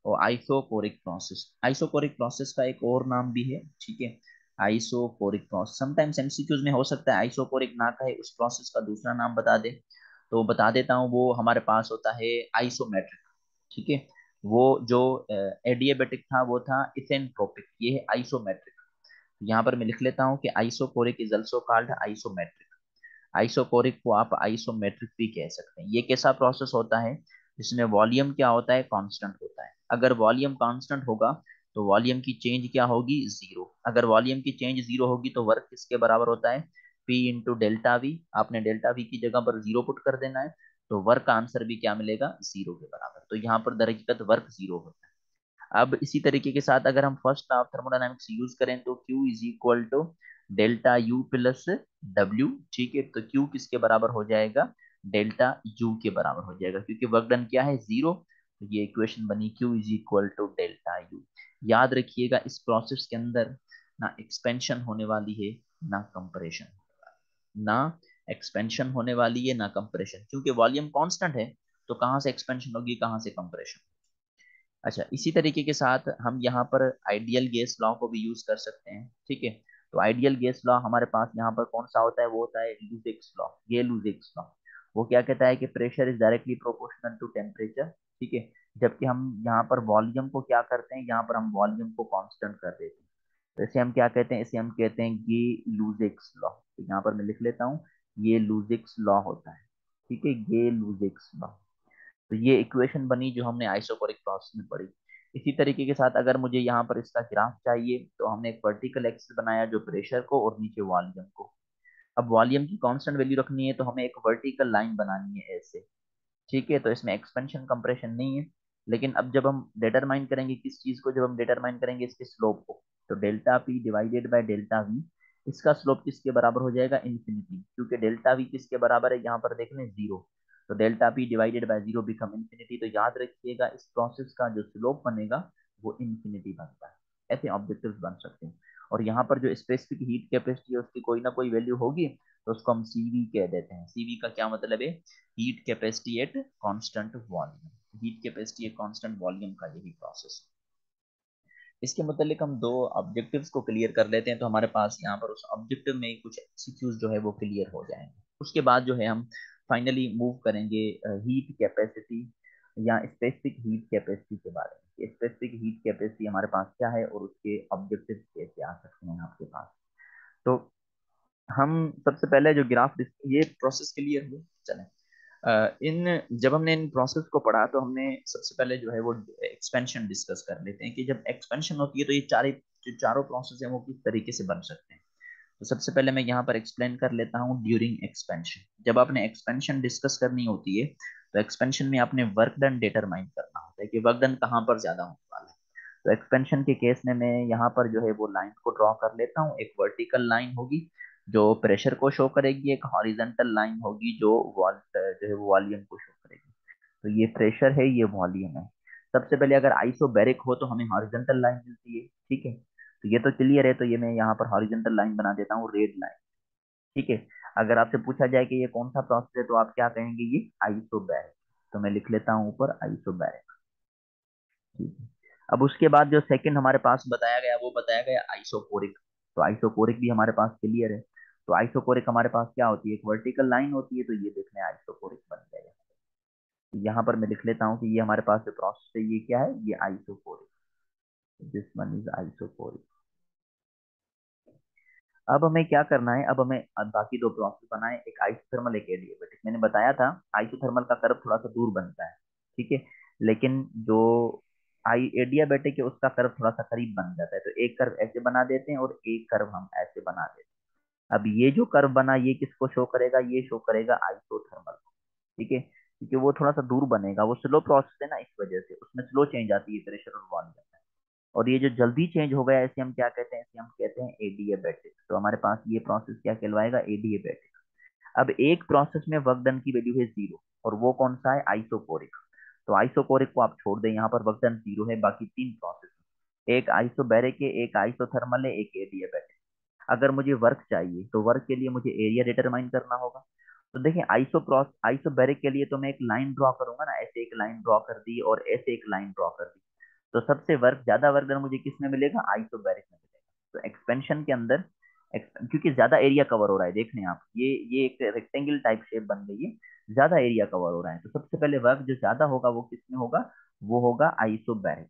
और आइसोकोरिक प्रोसेस। आइसोकोरिक प्रोसेस का एक और नाम भी है। ठीक है, आइसोकोरिक प्रोसेस समटाइम्स एमसीक्यूज में हो सकता है आइसोकोरिक ना कहे, उस प्रोसेस का दूसरा नाम बता दे, तो बता देता हूँ। वो हमारे पास होता है आइसोमेट्रिक। ठीक है, वो जो एडियाबेटिक था वो था इथेनट्रोपिक, ये है आइसोमेट्रिक। यहाँ पर मैं लिख लेता हूँ कि isochoric is also called isometric. Isochoric को आप आइसोमेट्रिक भी कह सकते हैं। ये कैसा प्रोसेस होता है, जिसमें वॉल्यूम क्या होता है, कांस्टेंट होता है। अगर वॉल्यूम कांस्टेंट होगा तो वॉल्यूम की चेंज क्या होगी, जीरो। अगर वॉल्यूम की चेंज जीरो होगी तो वर्क किसके बराबर होता है, P इंटू डेल्टा वी। आपने डेल्टा वी की जगह पर जीरो पुट कर देना है, तो वर्क का आंसर भी क्या मिलेगा, जीरो के बराबर। तो यहाँ पर दरअसल वर्क जीरो होता है। अब इसी तरीके के साथ अगर हम first law of thermodynamics use करें, तो Q is equal to delta U plus W. ठीक है, तो Q किसके बराबर हो जाएगा, डेल्टा यू के बराबर हो जाएगा, क्योंकि वर्क डन क्या है, जीरो। तो ये इक्वेशन बनी Q is equal to delta U. याद रखिएगा इस प्रोसेस के अंदर ना एक्सपेंशन होने वाली है, ना कंप्रेशन, ना एक्सपेंशन होने वाली है, ना कंप्रेशन, क्योंकि वॉल्यूम कांस्टेंट है। तो कहाँ से एक्सपेंशन होगी, कहाँ से कंप्रेशन। अच्छा, इसी तरीके के साथ हम यहाँ पर आइडियल गैस लॉ को भी यूज कर सकते हैं। ठीक है, तो आइडियल गैस लॉ हमारे पास यहाँ पर कौन सा होता है, वो होता है लुज़िग्स लॉ। ये लुज़िग्स लॉ वो क्या कहता है कि pressure is directly proportional to temperature. ठीक है, जबकि हम यहाँ पर वॉल्यूम को क्या करते हैं, यहाँ पर हम वॉल्यूम को कांस्टेंट कर देते हैं। तो इसे हम क्या कहते हैं, इसे हम कहते हैं ये लुज़िग्स लॉ। तो यहाँ पर मैं लिख लेता हूँ, ये लुज़िग्स लॉ होता है। ठीक है, ये लुज़िग्स लॉ। तो ये इक्वेशन बनी जो हमने आइसोकोरिक प्रोसेस में पढ़ी। इसी तरीके के साथ अगर मुझे यहाँ पर इसका ग्राफ चाहिए, तो हमने एक वर्टिकल एक्सिस बनाया जो प्रेशर को और नीचे वॉल्यूम को। अब वॉल्यूम की कांस्टेंट वैल्यू रखनी है, तो हमें एक वर्टिकल लाइन बनानी है ऐसे। ठीक है, तो इसमें एक्सपेंशन कंप्रेशन नहीं है। लेकिन अब जब हम डिटरमाइन करेंगे किस चीज को, जब हम डिटरमाइन करेंगे इसके स्लोप को, तो delta P divided by delta we, इसका स्लोप किसके बराबर हो जाएगा, इन्फिनिटी। क्योंकि डेल्टा वी किसके बराबर है, यहाँ पर देख लें, जीरो। तो delta P divided by zero become infinity. तो याद रखिएगा इस प्रोसेस का जो स्लोप बनेगा वो इन्फिनिटी बनता है। ऐसे ऑब्जेक्टिव्स बन सकते हैं। और यहाँ पर जो स्पेसिफिक हीट कैपेसिटी है उसकी कोई ना कोई वैल्यू होगी, तो उसको हम सीवी कह देते हैं। सीवी का क्या मतलब है, heat capacity at constant volume. Heat capacity at constant volume का यही प्रोसेस है। इसके मतलब हम दो ऑब्जेक्टिव्स को क्लियर कर लेते हैं, तो हमारे पास यहाँ पर उस ऑब्जेक्टिव में कुछ एमसीक्यूज जो है वो क्लियर हो जाएंगे। उसके बाद जो है हम फाइनली मूव करेंगे हीट कैपेसिटी या स्पेसिफिक हीट कैपेसिटी के बारे में। स्पेसिफिक हीट कैपेसिटी हमारे पास क्या है और उसके ऑब्जेक्टिव कैसे आ सकते हैं आपके पास। तो हम सबसे पहले जो ग्राफ, ये प्रोसेस क्लियर हुआ, चलें। इन जब हमने इन प्रोसेस को पढ़ा, तो हमने सबसे पहले जो है वो एक्सपेंशन डिस्कस कर लेते हैं कि जब एक्सपेंशन होती है तो ये चारों जो चारों प्रोसेस हैं वो किस तरीके से बन सकते हैं। तो सबसे पहले मैं यहाँ पर एक्सप्लेन कर लेता हूँ ड्यूरिंग एक्सपेंशन। जब आपने एक्सपेंशन डिस्कस करनी होती है तो एक्सपेंशन में आपने वर्क डन डिटरमाइन करना होता है कि वर्क डन कहाँ पर ज्यादा होने वाला है। तो एक्सपेंशन के केस में मैं यहाँ पर जो है वो लाइन को ड्रॉ कर लेता हूँ। एक वर्टिकल लाइन होगी जो प्रेशर को शो करेगी, एक हॉरिजेंटल लाइन होगी जो जो है वो वॉल्यूम को शो करेगी। तो ये प्रेशर है, ये वॉल्यूम है। सबसे पहले अगर आइसोबैरिक हो तो हमें हॉरिजॉन्टल लाइन मिलती है, ठीक है। तो ये तो क्लियर है, तो ये मैं यहाँ पर हॉरिजॉन्टल लाइन बना देता हूँ, रेड लाइन, ठीक है। अगर आपसे पूछा जाए कि ये कौन सा प्रोसेस है तो आप क्या कहेंगे, ये आइसोबैरिक। तो मैं लिख लेता हूँ ऊपर आइसोबैरिक, ठीक है। अब उसके बाद जो सेकंड हमारे पास बताया गया वो बताया गया आइसोकोरिक। तो आइसोकोरिक भी हमारे पास क्लियर है। तो आइसोकोरिक हमारे पास क्या होती है, एक वर्टिकल लाइन होती है, तो ये देखने आइसोकोरिक बन जाएगा। यहाँ पर मैं लिख लेता हूँ कि ये हमारे पास जो प्रोसेस है ये क्या है, ये isochoric. This one is isochoric. अब हमें क्या करना है, अब हमें बाकी दो प्रोसेस बनाए, एक आइसोथर्मल एक एडियाबेटिक। मैंने बताया था आइसोथर्मल का कर्व थोड़ा सा दूर बनता है, ठीक है। लेकिन जो आई एडियाबेटिक है उसका कर्व थोड़ा सा करीब बन जाता है। तो एक कर्व ऐसे बना देते हैं और एक कर्व हम ऐसे बना देते हैं। अब ये जो कर्व बना ये किसको शो करेगा, ये शो करेगा आइसोथर्मल, ठीक है। क्योंकि वो थोड़ा सा दूर बनेगा, वो स्लो प्रोसेस है ना, इस वजह से उसमें स्लो चेंज आती है प्रेशर और वॉल्यूम में। और ये जो जल्दी चेंज हो गया ऐसे हम क्या कहते हैं, ऐसे हम कहते हैं एडियाबेटिक। तो हमारे पास ये प्रोसेस क्या कहलवाएगा, एडियाबेटिक। अब एक प्रोसेस में वर्क डन की वैल्यू है 0, और वो कौन सा है, आइसोकोरिक। तो आइसोकोरिक को आप छोड़ दें, यहाँ पर वर्क डन 0 है। बाकी तीन प्रोसेस, एक आइसोबैरिक है, एक आइसोथर्मल है, एक एडियाबेटिक। अगर मुझे वर्क चाहिए तो वर्क के लिए मुझे एरिया डिटरमाइन करना होगा। तो देखिए आइसोबैरिक के लिए तो मैं एक लाइन ड्रॉ करूंगा ना, ऐसे एक लाइन ड्रॉ कर दी और ऐसे एक लाइन ड्रॉ कर दी। तो सबसे वर्क ज्यादा वर्क डन मुझे किस में मिलेगा, आइसोबैरिक में मिलेगा। तो एक्सपेंशन के अंदर क्योंकि ज्यादा एरिया कवर हो रहा है, देख रहे हैं आप, ये एक रेक्टेंगल टाइप शेप बन गई है, ज्यादा एरिया कवर हो रहा है। तो सबसे पहले वर्क जो ज्यादा होगा वो किस में होगा, वो होगा आइसोबैरिक,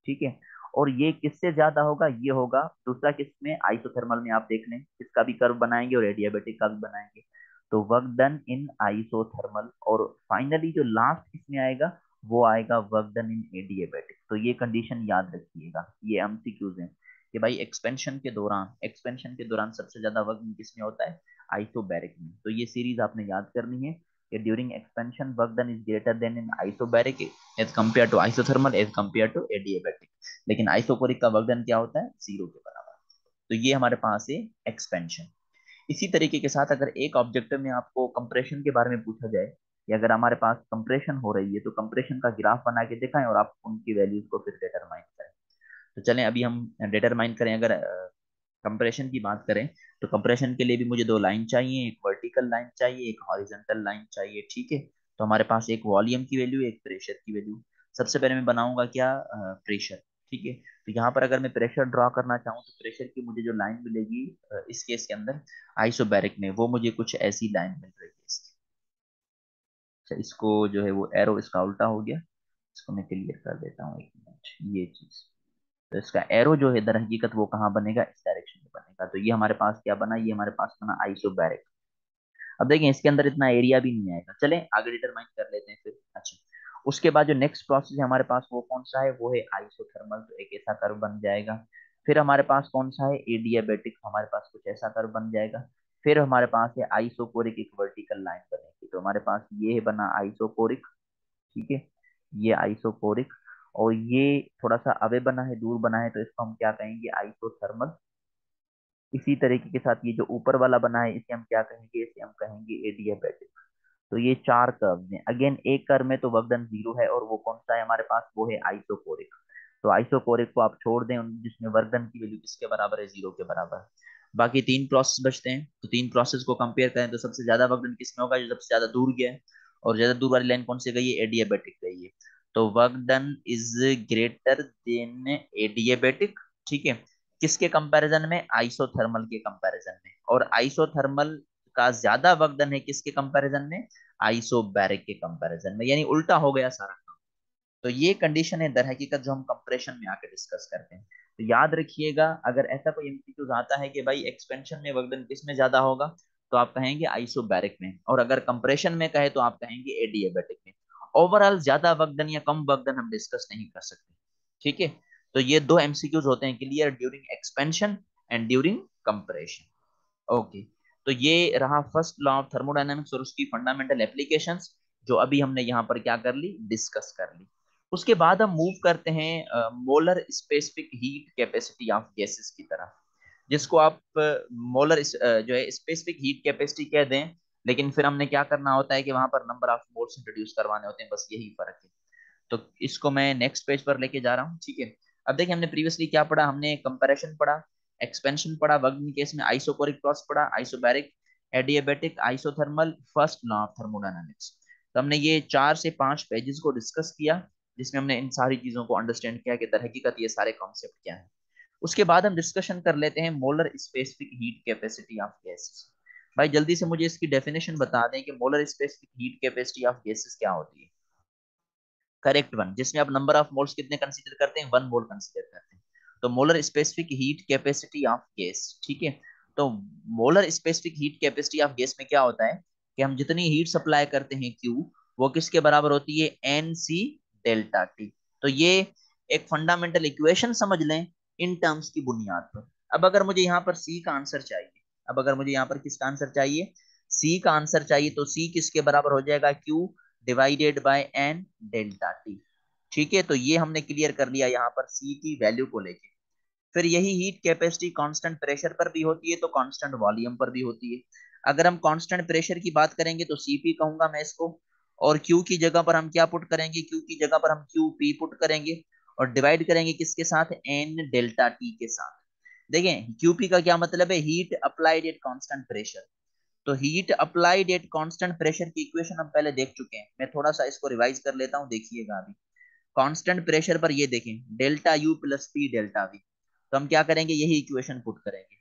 ठीक है। और ये किससे ज्यादा होगा, ये होगा दूसरा किस में, आइसोथर्मल में। आप देख लें इसका भी कर्व बनाएंगे और एडियाबेटिक का भी बनाएंगे। तो वर्क डन इन आइसोथर्मल, और फाइनली जो लास्ट किसमें आएगा, वो आएगा वर्क डन इन एडियाबेटिक। तो ये कंडीशन याद रखिएगा, ये एमसीक्यूज हैं कि भाई एक्सपेंशन के दौरान सबसे ज्यादा वर्क किसमें होता है, आइसोबैरिक में। तो ये सीरीज आपने याद करनी है कि during expansion work done is greater than in isobaric as compare to isothermal as compare to adiabatic. लेकिन आइसोकोरिक का वर्क डन क्या होता है, 0 के बराबर। तो ये हमारे पास है एक्सपेंशन। इसी तरीके के साथ अगर एक ऑब्जेक्टिव में आपको कंप्रेशन के बारे में पूछा जाए कि अगर हमारे पास कंप्रेशन हो रही है तो कंप्रेशन का ग्राफ बना के दिखाएं और आप उनकी वैल्यूज को फिर डिटरमाइन करें। तो चलें अभी हम डिटरमाइन करें। अगर कंप्रेशन की बात करें तो कंप्रेशन के लिए भी मुझे दो लाइन चाहिए, एक वर्टिकल लाइन चाहिए, एक हॉरिजॉन्टल लाइन चाहिए, ठीक है। तो हमारे पास एक वॉल्यूम की वैल्यू, एक प्रेशर की वैल्यू। सबसे पहले मैं बनाऊंगा क्या, प्रेशर, ठीक है। तो यहाँ पर अगर मैं प्रेशर ड्रॉ करना चाहूँ तो प्रेशर की मुझे जो लाइन मिलेगी इस केस के अंदर आइसोबैरिक में, वो मुझे कुछ ऐसी लाइन मिल रही है इसकी। अच्छा, इसको जो है वो एरो इसका उल्टा हो गया, इसको मैं क्लियर कर देता हूँ, एक मिनट, ये चीज। तो इसका एरो जो है दर हकीकत वो कहाँ बनेगा, इस डायरेक्शन में बनेगा। तो ये हमारे पास क्या बना, ये हमारे पास बना आइसोबैरिक। अब देखें इसके अंदर इतना एरिया भी नहीं आएगा, चलें आगे डिटरमाइन कर लेते हैं फिर। अच्छा, उसके बाद जो नेक्स्ट प्रोसेस है हमारे पास वो कौन सा है, वो है आइसोथर्मल। तो एक ऐसा कर्व बन जाएगा। फिर हमारे पास कौन सा है, एडियाबेटिक, हमारे पास कुछ ऐसा कर्व बन जाएगा। फिर हमारे पास है आइसोकोरिक, एक वर्टिकल लाइन बनेगी। तो हमारे पास ये बना आइसोकोरिक, ठीक है, ये आइसोकोरिक। और ये थोड़ा सा अवे बना है, दूर बना है, तो इसको हम क्या कहेंगे, आइसोथर्मल। इसी तरीके के साथ ये जो ऊपर वाला बना है इसे हम क्या कहेंगे, इसे हम कहेंगे एडियाबेटिक। तो ये चार कर्व हैं। अगेन एक कर्व में तो वर्क डन 0 है, और वो कौन सा है हमारे पास, वो है आइसोकोरिक। तो आइसोकोरिक को आप छोड़ दें, जिसमें वर्क डन की वैल्यू किसके बराबर है, 0 के बराबर। बाकी तीन प्रोसेस बचते हैं, तो तीन प्रोसेस को कंपेयर करें तो सबसे ज्यादा वर्क डन किसमें होगा, जो सबसे ज्यादा दूर गया है। और ज्यादा दूर वाली लाइन कौन सी गई है, एडियाबेटिक गई है। तो work done is greater then adiabatic, ठीक है। किसके कंपैरिजन में, आइसोथर्मल के कंपैरिजन में। और आइसोथर्मल का ज्यादा वर्क डन है किसके कंपैरिजन में, आइसोबैरिक के कंपैरिजन में, यानी उल्टा हो गया सारा काम। तो ये कंडीशन है दर हकीकत जो हम कंप्रेशन में आके डिस्कस करते हैं। तो याद रखिएगा, अगर ऐसा कोई एमसीक्यूज आता है कि भाई एक्सपेंशन में वर्क डन किस में ज्यादा होगा, तो आप कहेंगे आइसोबैरिक में। और अगर कंप्रेशन में कहे तो आप कहेंगे एडियाबैटिक में। ओवरऑल ज्यादा वर्क डन या कम वर्क डन हम डिस्कस नहीं कर सकते, ठीक है। तो ये दो एमसीक्यूज होते हैं, clear, during expansion and during compression. Okay, तो ये रहा फर्स्ट लॉ ऑफ थर्मोडायनामिक्स और उसकी फंडामेंटल एप्लीकेशंस, जो अभी हमने यहाँ पर क्या कर ली, डिस्कस कर ली। उसके बाद हम मूव करते हैं molar specific heat capacity of gases की तरफ, जिसको आप मोलर जो है स्पेसिफिक हीट कैपेसिटी कह दें, लेकिन फिर हमने क्या करना होता है कि वहां पर नंबर ऑफ मोल्स इंट्रोड्यूस करवाने होते हैं, बस यही फर्क है। तो इसको मैं नेक्स्ट पेज पर लेके जा रहा हूँ, ठीक है। अब देखिए हमने प्रीवियसली क्या पढ़ा, हमने कंपैरिजन पढ़ा, एक्सपेंशन पढ़ा, वर्किंग केस में आइसोकोरिक प्रोसेस पढ़ा, isobaric, adiabatic, isothermal, first law of thermodynamics. तो हमने ये 4 से 5 पेजेस को डिस्कस किया, जिसमें हमने इन सारी चीजों को अंडरस्टैंड किया कि दर हकीकत ये सारे कॉन्सेप्ट क्या है। उसके बाद हम डिस्कशन कर लेते हैं molar specific heat capacity of gases. भाई जल्दी से मुझे इसकी डेफिनेशन बता दें कि molar specific heat capacity of gases क्या होती है। करेक्ट वन, जिसमें आप नंबर ऑफ मोल्स कितने कंसीडर करते हैं, 1 मोल कंसीडर करते हैं। तो molar specific heat capacity of gas, ठीक है। तो molar specific heat capacity of gas में क्या होता है कि हम जितनी हीट सप्लाई करते हैं Q, वो किसके बराबर होती है, एन सी डेल्टा टी। तो ये एक फंडामेंटल इक्वेशन समझ लें इन टर्म्स की बुनियाद पर। अब अगर मुझे यहाँ पर सी का आंसर चाहिए, अब अगर मुझे यहाँ पर किसका आंसर चाहिए, सी का आंसर चाहिए, तो सी किसके बराबर हो जाएगा, Q divided by N delta T. ठीक है, तो ये हमने क्लियर कर लिया यहाँ पर सी की वैल्यू को लेके। फिर यही हीट कैपेसिटी कांस्टेंट प्रेशर पर भी होती है, तो कांस्टेंट वॉल्यूम पर भी होती है। अगर हम कांस्टेंट प्रेशर की बात करेंगे तो सीपी कहूंगा मैं इसको, और क्यू की जगह पर हम क्या पुट करेंगे, क्यू की जगह पर हम क्यू पी पुट करेंगे, और डिवाइड करेंगे किसके साथ, एन डेल्टा टी के साथ। देखें क्यूपी का क्या मतलब है, heat applied at constant pressure. तो heat applied at constant pressure की इक्वेशन हम पहले देख चुके हैं, मैं थोड़ा सा इसको रिवाइज कर लेता हूं, देखिएगा अभी। कांस्टेंट प्रेशर पर ये देखें, delta U plus P delta we, तो हम क्या करेंगे, यही इक्वेशन पुट करेंगे,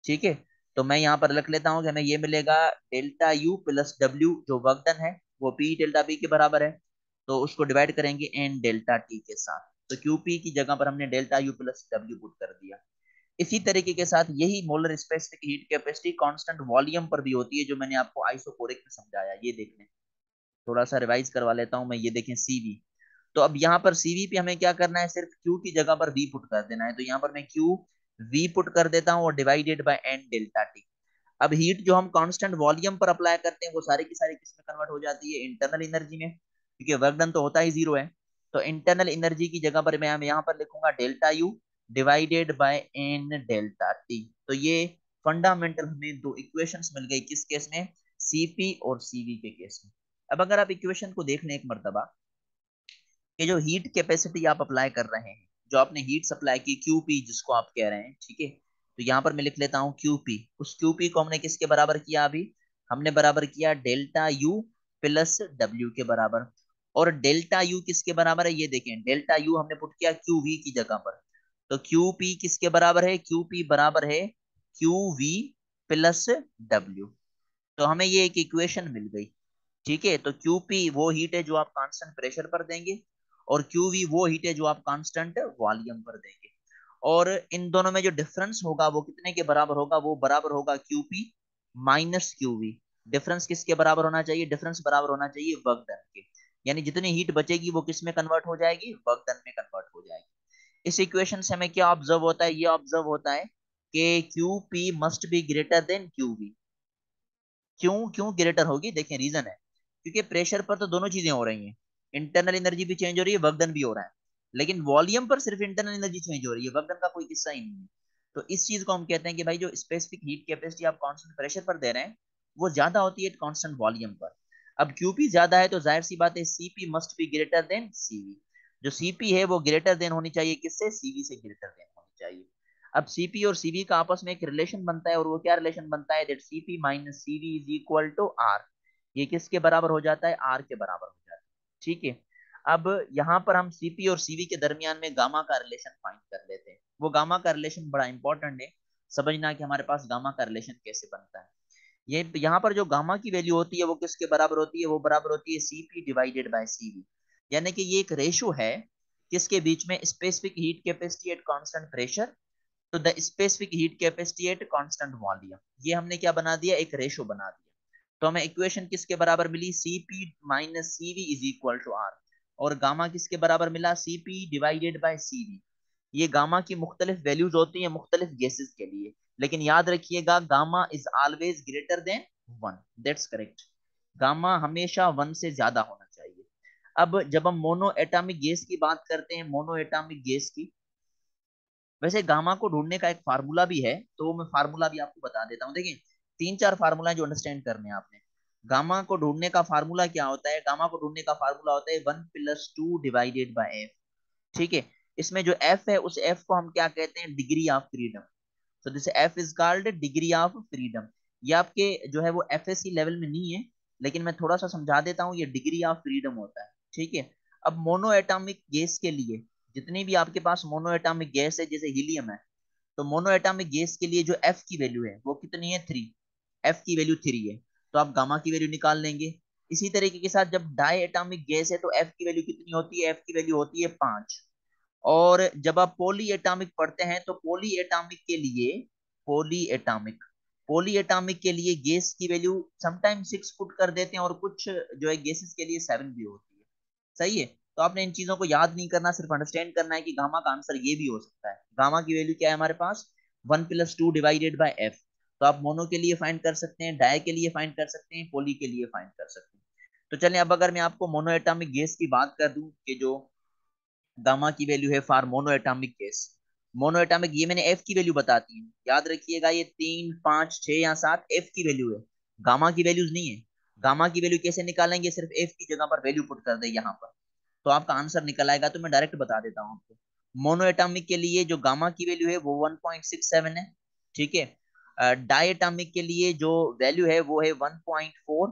ठीक है। तो मैं यहाँ पर लिख लेता हूँ कि हमें ये मिलेगा डेल्टा यू प्लस डब्ल्यू जो वर्क डन है, वो पी डेल्टा बी के बराबर है, तो उसको डिवाइड करेंगे एन डेल्टा टी के साथ। तो क्यू पी की जगह पर हमने delta U plus W put कर दिया। इसी तरीके के साथ यही molar specific heat capacity constant volume पर भी होती है, जो मैंने आपको आइसोकोरिक में समझाया। ये देख लें, थोड़ा सा रिवाइज करवा लेता हूं मैं, ये देखें सीवी। तो अब यहाँ पर सीवी पे हमें क्या करना है, सिर्फ क्यू की जगह पर वी पुट कर देना है, तो यहाँ पर मैं क्यू वी पुट कर देता हूँ और divided by N delta T. अब हीट जो हम कांस्टेंट वॉल्यूम पर अप्लाई करते हैं वो सारी की सारी किस में कन्वर्ट हो जाती है, इंटरनल एनर्जी में, क्योंकि वर्क डन तो होता ही जीरो है। तो इंटरनल एनर्जी की जगह पर मैं यहाँ पर लिखूंगा delta U divided by N delta T. तो ये फंडामेंटल हमें दो इक्वेशंस मिल गई, किस केस में, सीपी और सीवी के केस में। अब अगर आप इक्वेशन को देख लें एक मर्तबा, कि जो हीट कैपेसिटी आप अप्लाई कर रहे हैं, जो आपने हीट सप्लाई की क्यूपी जिसको आप कह रहे हैं, ठीक है, तो यहाँ पर मैं लिख लेता हूँ क्यूपी। उस क्यूपी को हमने किसके बराबर किया, अभी हमने बराबर किया डेल्टा यू प्लस डब्ल्यू के बराबर। और डेल्टा यू किसके बराबर है, ये देखें, डेल्टा यू हमने पुट किया क्यू वी की जगह पर, तो क्यू पी किसके बराबर है, क्यू पी बराबर है क्यू वी प्लस डब्ल्यू। तो हमें ये एक इक्वेशन मिल गई, ठीक है। तो क्यूपी वो हीट है जो आप कांस्टेंट प्रेशर पर देंगे, और क्यूवी वो हीट है जो आप कांस्टेंट वॉल्यूम पर देंगे। और इन दोनों में जो डिफरेंस होगा वो कितने के बराबर होगा, वो बराबर होगा क्यूपी माइनस क्यूवी। डिफरेंस किसके बराबर होना चाहिए, डिफरेंस बराबर होना चाहिए वर्क डन के। यानी जितनी हीट बचेगी वो किस में कन्वर्ट हो जाएगी, वर्क डन में कन्वर्ट हो जाएगी। इस इक्वेशन से हमें क्या ऑब्जर्व होता है, ये ऑब्जर्व होता है कि QP must be greater than QV. क्यों क्यों ग्रेटर होगी, देखें रीजन है, क्योंकि प्रेशर पर तो दोनों चीजें हो रही हैं, इंटरनल एनर्जी भी चेंज हो रही है, वर्क डन भी हो रहा है। लेकिन वॉल्यूम पर सिर्फ इंटरनल एनर्जी चेंज हो रही है, वर्क डन का कोई किस्सा ही नहीं है। तो इस चीज को हम कहते हैं कि भाई जो स्पेसिफिक हीट कैपेसिटी आप कांस्टेंट प्रेशर पर दे रहे हैं, वो ज्यादा होती है कांस्टेंट वॉल्यूम पर। अब क्यूपी ज्यादा है तो जाहिर सी बात है CP must be greater then CV. जो सीपी है वो ग्रेटर देन होनी चाहिए किससे, सीवी से ग्रेटर देन होनी चाहिए। अब सीपी और सीवी का आपस में एक रिलेशन बनता है, और वो क्या रिलेशन बनता है, that CP minus CV is equal to R. ये किसके बराबर हो जाता है, आर के बराबर हो जाता है, ठीक है। अब यहाँ पर हम सीपी और सीवी के दरमियान में गामा का रिलेशन फाइंड कर लेते हैं। वो गामा का रिलेशन बड़ा इंपॉर्टेंट है समझना, कि हमारे पास गामा का रिलेशन कैसे बनता है। ये यहाँ पर जो गामा की वैल्यू होती है वो किसके बराबर होती है, वो बराबर होती है सीपी डिवाइडेड बाय सीवी। यानी कि ये एक रेशो है किसके बीच में, specific heat capacity at constant pressure तो the specific heat capacity at constant volume. ये हमने क्या बना दिया, एक रेशो बना दिया। तो हमें इक्वेशन किसके बराबर मिली, Cp minus Cv is equal to R. और गामा किसके बराबर मिला, Cp डिवाइडेड बाय Cv। ये गामा की मुख्तलिफ वैल्यूज होती हैं मुख्तलिफ गैसेस के लिए, लेकिन याद रखिएगा gamma is always greater than 1। That's correct. Gamma हमेशा 1 से ज्यादा होना चाहिए। अब जब हम मोनो एटॉमिक गैस की बात करते हैं, मोनो एटॉमिक गैस की, वैसे गामा को ढूंढने का एक फार्मूला भी है, तो मैं फार्मूला भी आपको बता देता हूँ। देखिए, तीन चार फार्मूला जो अंडरस्टैंड करने हैं आपने। गामा को ढूंढने का फार्मूला क्या होता है? गामा को ढूंढने का फार्मूला होता है 1+2 डिवाइडेड बाय एफ। ठीक है। इसमें जो एफ है, उस एफ को हम क्या कहते हैं? Degree of freedom. So this F is called degree of freedom. ये आपके जो है वो एफएससी लेवल में नहीं है, लेकिन मैं थोड़ा सा समझा देता हूँ, ये डिग्री ऑफ फ्रीडम होता है। ठीक है। अब मोनो एटॉमिक गैस के लिए, जितनी भी आपके पास मोनो एटॉमिक गैस है, जैसे हीलियम है, तो मोनो एटॉमिक गैस के लिए जो एफ की वैल्यू है वो कितनी है? 3। एफ की वैल्यू 3 है, तो आप गामा की वैल्यू निकाल लेंगे। इसी तरीके के साथ जब डाई एटॉमिक गैस है तो एफ की वैल्यू कितनी होती है? एफ की वैल्यू होती है 5। और जब आप पॉली एटॉमिक पढ़ते हैं तो पॉली एटॉमिक के लिए, पॉली एटॉमिक पॉली एटॉमिक के लिए गैस की वैल्यू समटाइम 6 पुट कर देते हैं, और कुछ जो है गैसेस के लिए 7 भी होती है। सही है। तो आपने इन चीजों को याद नहीं करना, सिर्फ अंडरस्टैंड करना है कि गामा का आंसर ये भी हो सकता है। गामा की वैल्यू क्या है हमारे पास? 1+2 डिवाइडेड बाय एफ। तो आप मोनो के लिए फाइंड कर सकते हैं, डाई के लिए फाइंड कर सकते हैं, पॉली के लिए फाइंड कर सकते हैं। तो चलिए, अब अगर मैं आपको मोनो एटॉमिक गैस की बात कर दूं कि जो गामा की वैल्यू है for mono atomic gas, mono atomic, ये मैंने एफ की वैल्यू बताती है, याद रखिएगा, ये 3, 5, 6 या 7 एफ की वैल्यू है, गामा की वैल्यूज नहीं है। गामा की वैल्यू कैसे निकालेंगे? सिर्फ एफ की जगह पर वैल्यू पुट कर दे यहाँ पर, तो आपका आंसर निकल आएगा। तो मैं डायरेक्ट बता देता हूँ आपको, मोनो एटॉमिक के लिए जो गामा की वैल्यू है वो 1.67 है। ठीक है। डाई एटॉमिक के लिए जो वैल्यू है वो है 1.4,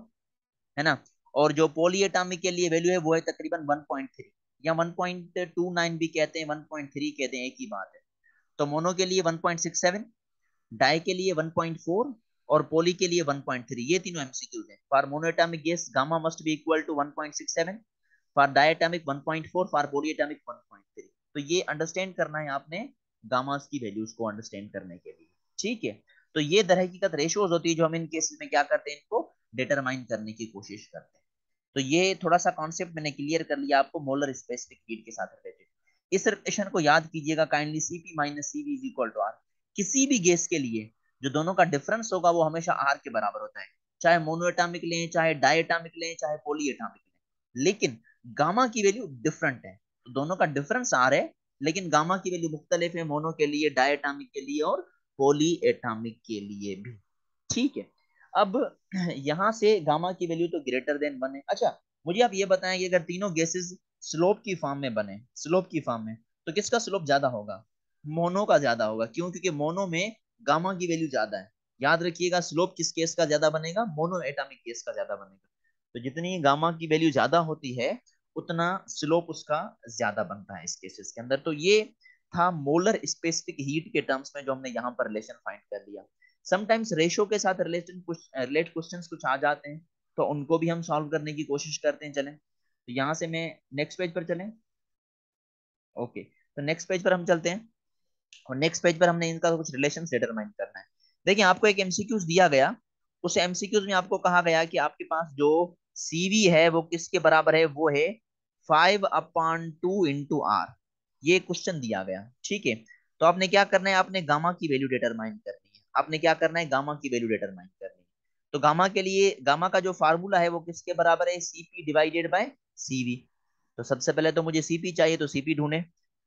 है ना। और जो पॉली एटॉमिक के लिए वैल्यू है वो है तकरीबन 1.3, या 1.29 भी कहते हैं, 1.3 कहते हैं, एक ही बात है। तो मोनो के लिए 1.67, डाई के लिए 1.4, और पोली के लिए 1.3। ये तीनों एमसीक्यूज हैं। For monoatomic gas gamma must be equal to 1.67, for diatomic 1.4, for polyatomic 1.3। तो ये अंडरस्टैंड करना है आपने गामास की वैल्यूज को अंडरस्टैंड करने के लिए। ठीक है। तो ये दर हकीकत रेशियोज होती है जो हम इन केसेस में क्या करते हैं, इनको डिटरमाइन करने की कोशिश करते हैं। तो ये थोड़ा सा कॉन्सेप्ट मैंने क्लियर कर लिया आपको मोलर स्पेसिफिक हीट के साथ रिलेटेड। इस रिलेशन को याद कीजिएगा kindly, CP minus CV is equal to R. किसी भी गैस के लिए जो दोनों का डिफरेंस होगा वो हमेशा आर के बराबर होता है, चाहे मोनोएटॉमिक लें, चाहे डायएटॉमिक लें, चाहे पॉलीएटॉमिक लें। लेकिन गामा की वैल्यू डिफरेंट है, तो दोनों का डिफरेंस आर है, लेकिन गामा की वैल्यू मुख्तलिफ है, मोनो के लिए, डायएटॉमिक के लिए और पॉलीएटॉमिक के लिए भी। ठीक है। अब यहां से गामा की वैल्यू तो ग्रेटर देन 1 है। अच्छा, मुझे आप ये बताएं कि अगर तीनों गैसेस स्लोप की फॉर्म में बने, स्लोप की फॉर्म में, तो किसका स्लोप ज्यादा होगा? मोनो का ज्यादा होगा। क्यों? क्योंकि मोनो में गामा की वैल्यू ज्यादा है। याद रखिएगा, स्लोप किस केस का ज्यादा बनेगा? मोनो एटॉमिक केस का ज्यादा बनेगा। तो जितनी गामा की वैल्यू ज्यादा होती है, उतना स्लोप उसका ज्यादा बनता है इस केसेस के अंदर। तो ये था मोलर स्पेसिफिक हीट के टर्म्स में जो हमने यहाँ पर रिलेशन फाइंड कर लिया। समटाइम्स रेशो के साथ रिलेट क्वेश्चंस कुछ आ जाते हैं, तो उनको भी हम सॉल्व करने की कोशिश करते हैं। चलें, तो यहाँ से मैं नेक्स्ट पेज पर चलें। ओके, तो नेक्स्ट पेज पर हम चलते हैं, और नेक्स्ट पेज पर हमने इनका कुछ रिलेशन डिटरमाइन करना है। देखिए, आपको एक एमसीक्यूज दिया गया, उस एमसीक्यूज में आपको कहा गया कि आपके पास जो सीवी है वो किसके बराबर है? वो है 5/2 × R। ये क्वेश्चन दिया गया। ठीक है। तो आपने क्या करना है? आपने गामा की वैल्यू डिटरमाइन करनी है। आपने क्या करना है? गामा की वैल्यू डिटरमाइन करनी है। तो गामा के लिए, गामा का जो फार्मूला है वो किसके बराबर है? CP divided by CV. तो सबसे पहले तो मुझे सीपी चाहिए, तो सीपी ढूंढे।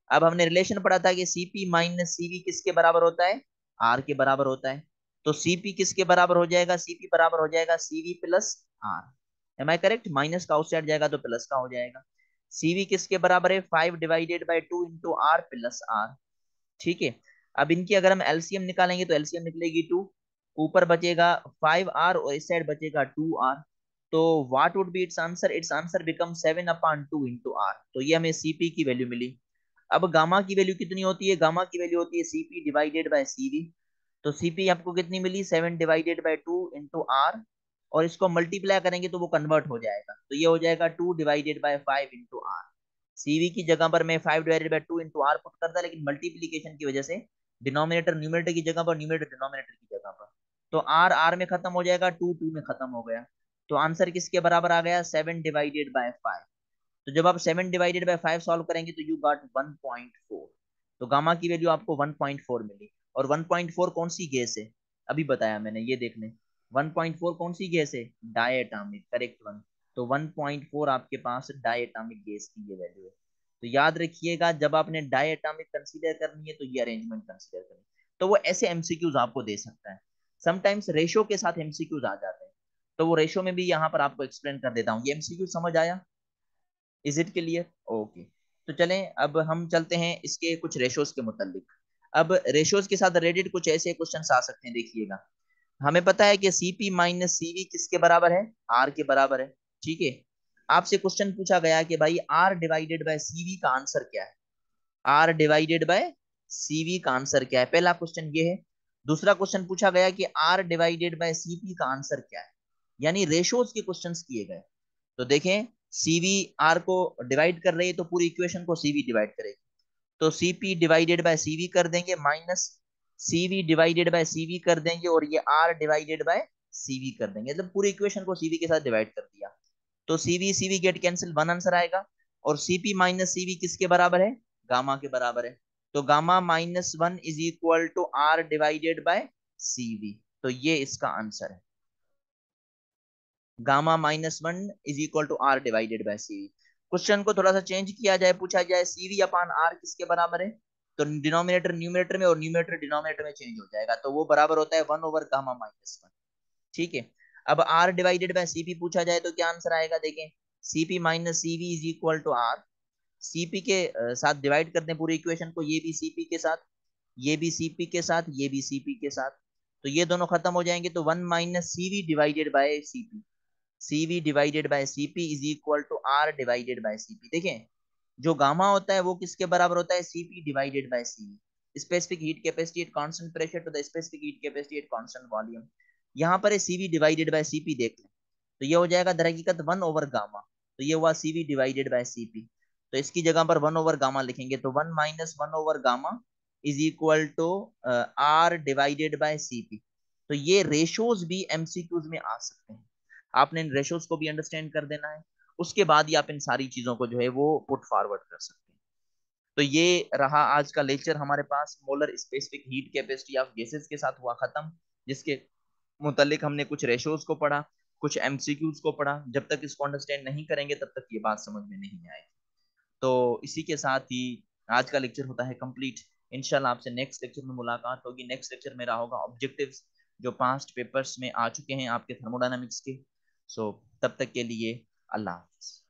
अब हमने रिलेशन पढ़ा था कि सीपी माइनस सीवी किसके बराबर होता है? आर के बराबर होता है। तो सीपी किसके बराबर हो जाएगा? सीपी बराबर हो जाएगा CV plus R. Am I correct? Minus का आउटसाइड जाएगा तो प्लस का हो जाएगा। सीवी किसके बराबर है? 5/2 × R प्लस आर। ठीक है। अब इनकी अगर हम एलसीएम निकालेंगे तो एलसीएम निकलेगी 2, ऊपर बचेगा 5R और इस साइड बचेगा 2R। तो what would be it's answer? It's answer become 7/2 × R। तो ये हमें सीपी की वैल्यू मिली। अब गामा की वैल्यू कितनी होती है? गामा की वैल्यू होती है सीपी डिवाइडेड बाय सीवी। तो सीपी आपको कितनी मिली? 7/2 × R, और इसको मल्टीप्लाई करेंगे तो वो कन्वर्ट हो जाएगा, तो ये हो जाएगा 2/5 × R। सीवी की जगह पर मैं 5/2 × R पुट करता, लेकिन मल्टीप्लीकेशन की वजह से डिनोमिनेटर न्यूमरेटर की जगह पर, न्यूमरेटर डिनोमिनेटर की जगह पर, तो आर आर में खत्म हो जाएगा, टू टू में खत्म हो गया। तो आंसर किसके बराबर आ गया? 7/5। तो जब आप 7/5 सॉल्व करेंगे तो यू गॉट 1.4। तो गामा की वैल्यू आपको 1.4 मिली। और 1.4 कौन सी गैस है, अभी बताया मैंने, ये देख लें। 1.4 कौन सी गैस है, डायटोमिक, करेक्ट वन। तो 1.4 आपके पास डायटोमिक गैस की ये वैल्यू है। तो याद रखिएगा, जब आपने डायटोमिक कंसीडर करनी है तो ये अरेंजमेंट कंसीडर करनी है। तो वो ऐसे एमसीक्यूज आपको दे सकता है। समटाइम्स रेशो के साथ एमसीक्यूज आ जाते हैं, तो वो रेशो में भी यहाँ पर आपको एक्सप्लेन कर देता हूँ। ये एमसीक्यू समझ आया, इज इट क्लियर, ओके। तो चलें अब हम चलते हैं इसके कुछ रेशोज के मुतालिक। अब रेशोज के साथ रिलेटेड कुछ ऐसे क्वेश्चंस आ सकते हैं, देखिएगा। हमें पता है कि सीपी माइनस सीवी किसके बराबर है, आर के बराबर है। ठीक है, आपसे क्वेश्चन पूछा गया कि भाई आर डिवाइडेड बाय सीवी का आंसर क्या है, आर डिवाइडेड बाय सीवी का आंसर क्या है, पहला क्वेश्चन ये है। दूसरा क्वेश्चन पूछा गया कि आर डिवाइडेड बाय सीपी का आंसर क्या है, यानी रेशोज के क्वेश्चंस किए गए। तो देखें, सीवी आर को डिवाइड कर रही है तो पूरी इक्वेशन को सीवी डिवाइड करेगी। तो सीपी डिवाइडेड बाय सीवी कर देंगे, minus CV divided by CV कर देंगे, और ये आर डिवाइडेड बाय सीवी कर देंगे, मतलब पूरी इक्वेशन को सीवी के साथ डिवाइड कर दिया। तो CV CV get cancel, one answer आएगा। और सीपी माइनस सीवी किसके बराबर है, गामा के बराबर है। तो gamma minus one is equal to are divided by CV, तो ये इसका आंसर है। Gamma minus one is equal to are divided by CV. Question को थोड़ा सा चेंज किया जाए, पूछा जाए सीवी अपान आर किसके बराबर है, तो डिनोमिनेटर न्यूमरेटर में और न्यूमरेटर डिनोमिनेटर में चेंज हो जाएगा, तो वो बराबर होता है 1/गामा-1। ठीक है, अब आर डिवाइडेड बाय सीपी पूछा जाए तो क्या आंसर आएगा, देखें। CP minus CV is equal to R, CP के साथ डिवाइड करते हैं पूरी इक्वेशन को, ये भी सीपी के साथ, ये भी सीपी के साथ, ये भी सीपी के साथ, तो ये दोनों खत्म हो जाएंगे, तो 1 - CV divided by CP, CV divided by CP is equal to are divided by CP. देखें, जो गामा होता है वो किसके बराबर होता है, CP divided by CV, specific heat capacity at constant pressure to the specific heat capacity at constant volume. यहाँ पर है सीवी डिवाइडेड बाय सीपी, देख लें, तो ये हो जाएगा दर हकीकत 1/गामा, तो ये हुआ सीवी डिवाइडेड बाय सीपी। तो इसकी जगह पर 1/गामा लिखेंगे, तो 1 - 1/गामा is equal to are divided by c p. तो ये रेशोज भी एमसीक्यूज में आ सकते हैं, आपने इन रेशोज को भी अंडरस्टैंड कर देना है, उसके बाद ही आप इन सारी चीजों को जो है वो पुट फॉरवर्ड कर सकते हैं। तो ये रहा आज का लेक्चर हमारे पास, molar specific heat capacity of gases के साथ हुआ खत्म, जिसके मुतालिक हमने कुछ रेशोज को पढ़ा, कुछ एमसीक्यूज को पढ़ा। जब तक इसको अंडरस्टैंड नहीं करेंगे तब तक ये बात समझ में नहीं आएगी। तो इसी के साथ ही आज का लेक्चर होता है कंप्लीट। इंशाल्लाह आपसे नेक्स्ट लेक्चर में मुलाकात होगी। नेक्स्ट लेक्चर मेरा होगा ऑब्जेक्टिव्स, जो पास्ट पेपर्स में आ चुके हैं आपके थर्मोडायनामिक्स के। सो तब तक के लिए अल्लाह हाफिज।